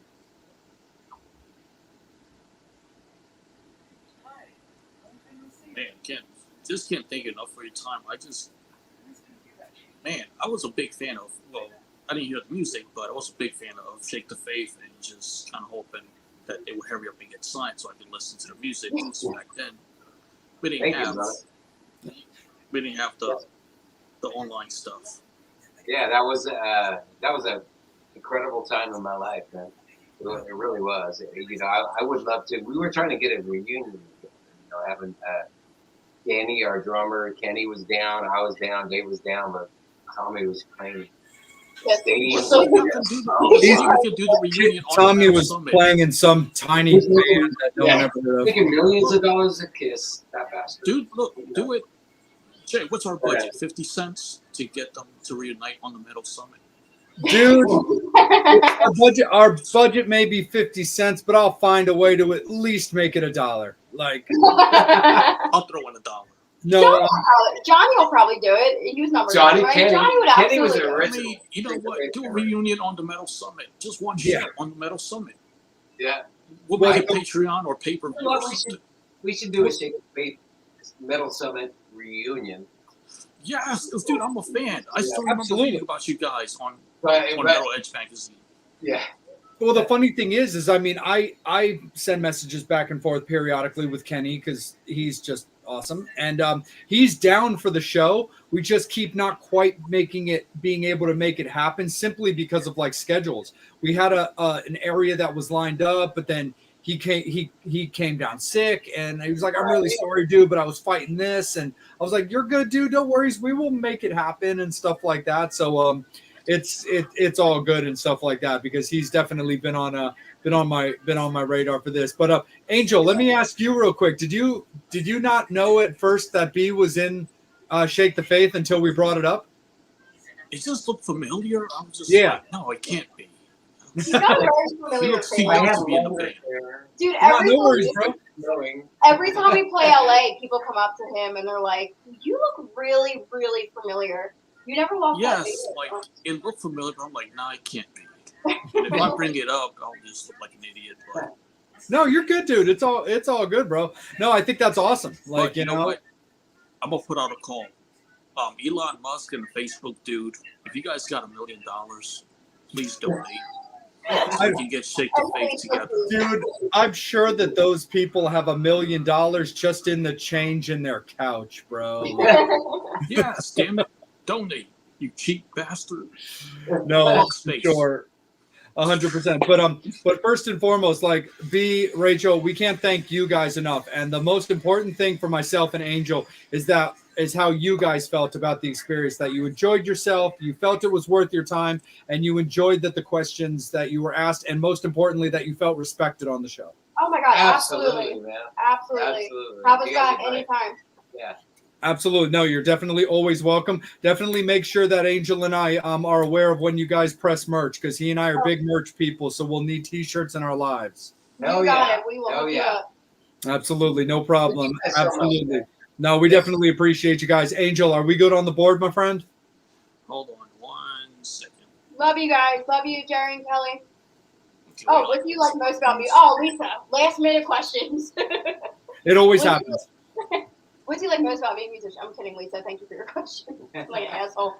Man, can't thank you enough for your time. I was a big fan of, well, I didn't hear the music, but I was a big fan of Shake the Faith, and just kind of hoping that they would hurry up and get signed so I could listen to the music. Because back then, we didn't have the online stuff. Yeah, that was a incredible time in my life, man. It really was. I would love to. We were trying to get a reunion. Having Danny, our drummer, Kenny was down, I was down, Dave was down, but Tommy was playing. Tommy was playing in some tiny band that no one ever heard of. Making millions of dollars a kiss, that bastard. Dude, look, do it. Jay, what's our budget? 50 cents to get them to reunite on the Metal Summit. Dude, our budget may be 50 cents, but I'll find a way to at least make it $1. Like, I'll throw in $1. No, Johnny will probably do it. Use numbers. Johnny, right? Kenny, Johnny would Kenny was absolutely. original. You know what? Do a reunion on the Metal Summit. Just one show on the Metal Summit. Yeah. We'll make it Patreon or pay-per-view or something. We should do a Shake the Faith Metal Summit reunion. Yes, dude, I'm a fan. I still remember reading about you guys on Metal Edge magazine. Yeah. Well, the funny thing is I mean, I send messages back and forth periodically with Kenny because he's just awesome, and he's down for the show. We just keep not quite being able to make it happen simply because of like schedules. We had an area that was lined up, but then he came down sick, and he was like, "I'm really sorry, dude, but I was fighting this," and I was like, "You're good, dude. No worries. We will make it happen," and stuff like that. So it's all good and stuff like that because he's definitely been on my radar for this. But Angel, let me ask you real quick. Did you not know at first that B was in Shake the Faith until we brought it up? It just looked familiar. I was just like, no, it can't be. He's got a very familiar face. Dude, every time we play LA, people come up to him and they're like, "You look really, really familiar. You never walked that face." Yes, like it looked familiar, but I'm like, nah, it can't be. And if I bring it up, I'll just look like an idiot. But no, you're good, dude. It's all good, bro. No, I think that's awesome. Like, you know what? I'm gonna put out a call. Elon Musk and the Facebook dude, if you guys got $1 million, please donate. We can get Shake the Faith together. Dude, I'm sure that those people have $1 million just in the change in their couch, bro. Yes, damn it. Donate, you cheap bastard. No, sure. 100%. But first and foremost, like Rachel, we can't thank you guys enough. And the most important thing for myself and Angel is how you guys felt about the experience, that you enjoyed yourself, you felt it was worth your time, and you enjoyed the questions that you were asked, and most importantly, that you felt respected on the show. Oh my God, absolutely, man. Absolutely. Have us back anytime. Yeah. Absolutely. No, you're definitely always welcome. Definitely make sure that Angel and I are aware of when you guys press merch, because he and I are big merch people, so we'll need t-shirts in our lives. Hell You got yeah. it. We will Hell hook you yeah. up. Absolutely, no problem. Thank you guys so much, Absolutely. man. No, we definitely appreciate you guys. Angel, are we good on the board, my friend? Hold on 1 second. Love you guys. Love you, Jerry and Kelly. Okay, Oh, wait. what do you like most about me? Oh, Lisa. Last minute questions. It always What- happens. What do you like most about being a musician? I'm kidding, Lisa. Thank you for your question. I'm like an asshole.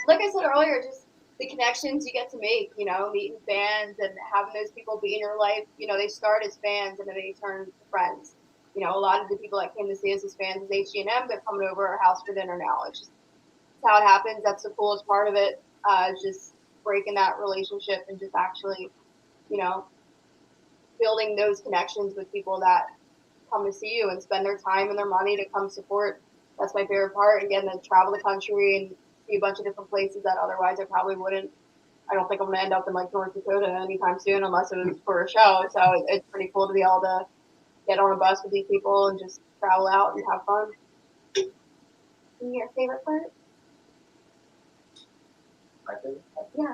Like I said earlier, just the connections you get to make, meeting fans and having those people be in your life. They start as fans and then they turn to friends. A lot of the people that came to see us as fans as HG&M, they're coming over our house for dinner now. It's just it's how it happens. That's the coolest part of it. Just breaking that relationship and just actually, building those connections with people that come to see you and spend their time and their money to come support. That's my favorite part. And getting to travel the country and see a bunch of different places that otherwise I probably wouldn't. I don't think I'm going to end up in like North Dakota anytime soon unless it was for a show. So it's pretty cool to be able to get on a bus with these people and just travel out and have fun. And your favorite part? My favorite. Yeah.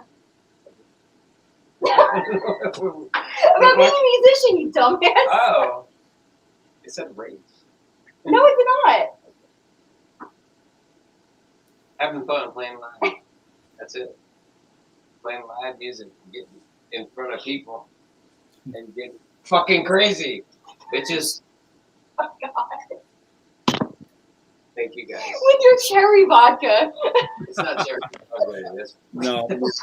About being a musician, you dumbass. Oh. It said race. No, it did not. Having fun playing live. That's it. Playing live music, getting in front of people, and getting fucking crazy. Bitches. Oh, God. Thank you guys. With your cherry vodka. It's not cherry. It is. No, That's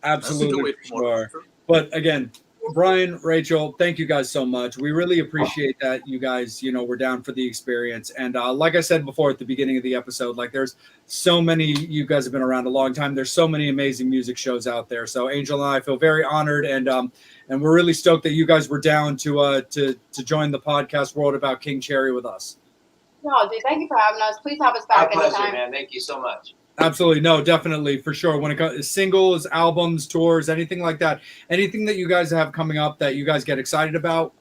absolutely the way for sure. to But again, Brian, Rachel, thank you guys so much. We really appreciate that you guys, were down for the experience. And like I said before at the beginning of the episode, like there's so many, you guys have been around a long time. There's so many amazing music shows out there. So Angel and I feel very honored, and we're really stoked that you guys were down to join the podcast world about King Cherry with us. No, dude, thank you for having us. Please have us Our back pleasure, anytime. man. Thank you so much. Absolutely. No, definitely. For sure. When it comes to singles, albums, tours, anything like that, anything that you guys have coming up that you guys get excited about,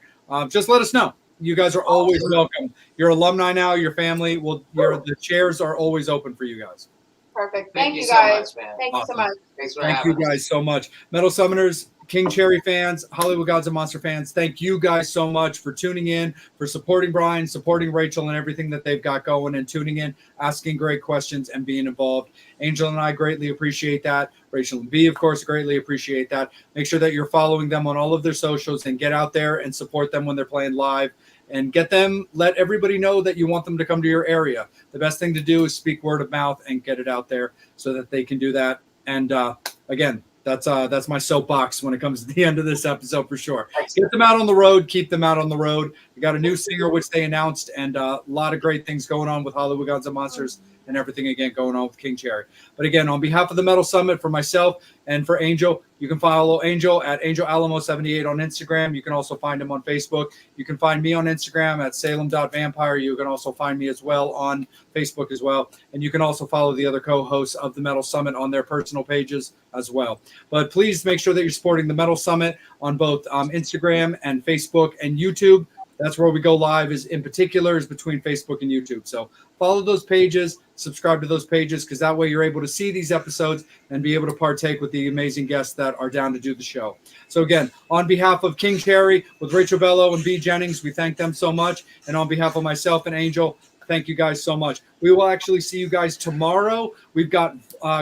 just let us know. You guys are always welcome. You're alumni now, your family. The chairs are always open for you guys. Perfect. Thank Thank you you so guys. much, man. Thank you so Awesome. much. Thanks for Thank having you us. guys so much. Metal Summoners, King Cherry fans, Hollywood Gods and Monster fans, thank you guys so much for tuning in, for supporting Brian, supporting Rachel and everything that they've got going, and tuning in, asking great questions and being involved. Angel and I greatly appreciate that. Rachel and B, of course, greatly appreciate that. Make sure that you're following them on all of their socials and get out there and support them when they're playing live. And let everybody know that you want them to come to your area. The best thing to do is speak word of mouth and get it out there so that they can do that. And again, that's my soapbox when it comes to the end of this episode for sure. Get them out on the road, keep them out on the road. We got a new singer, which they announced, and a lot of great things going on with Hollywood Gods and Monsters and everything again going on with King Cherry. But again, on behalf of the Metal Summit, for myself and for Angel, you can follow Angel at Angel Alamo 78 on Instagram. You can also find him on Facebook. You can find me on Instagram at Salem.vampire. You can also find me as well on Facebook as well. And you can also follow the other co-hosts of the Metal Summit on their personal pages as well. But please make sure that you're supporting the Metal Summit on both Instagram and Facebook and YouTube. That's where we go live, is between Facebook and YouTube. So follow those pages, subscribe to those pages, because that way you're able to see these episodes and be able to partake with the amazing guests that are down to do the show. So again, on behalf of King Cherry with Rachel Bello and B. Jennings, we thank them so much. And on behalf of myself and Angel, thank you guys so much. We will actually see you guys tomorrow. We've got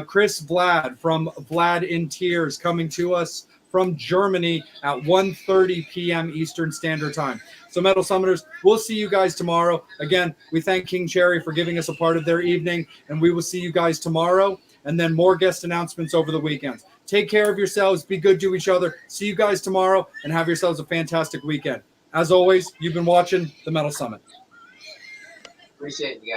Chris Vlad from Vlad in Tears coming to us from Germany at 1:30 p.m. Eastern Standard Time. So Metal Summoners, we'll see you guys tomorrow. Again, we thank King Cherry for giving us a part of their evening, and we will see you guys tomorrow, and then more guest announcements over the weekends. Take care of yourselves. Be good to each other. See you guys tomorrow, and have yourselves a fantastic weekend. As always, you've been watching the Metal Summit. Appreciate you guys.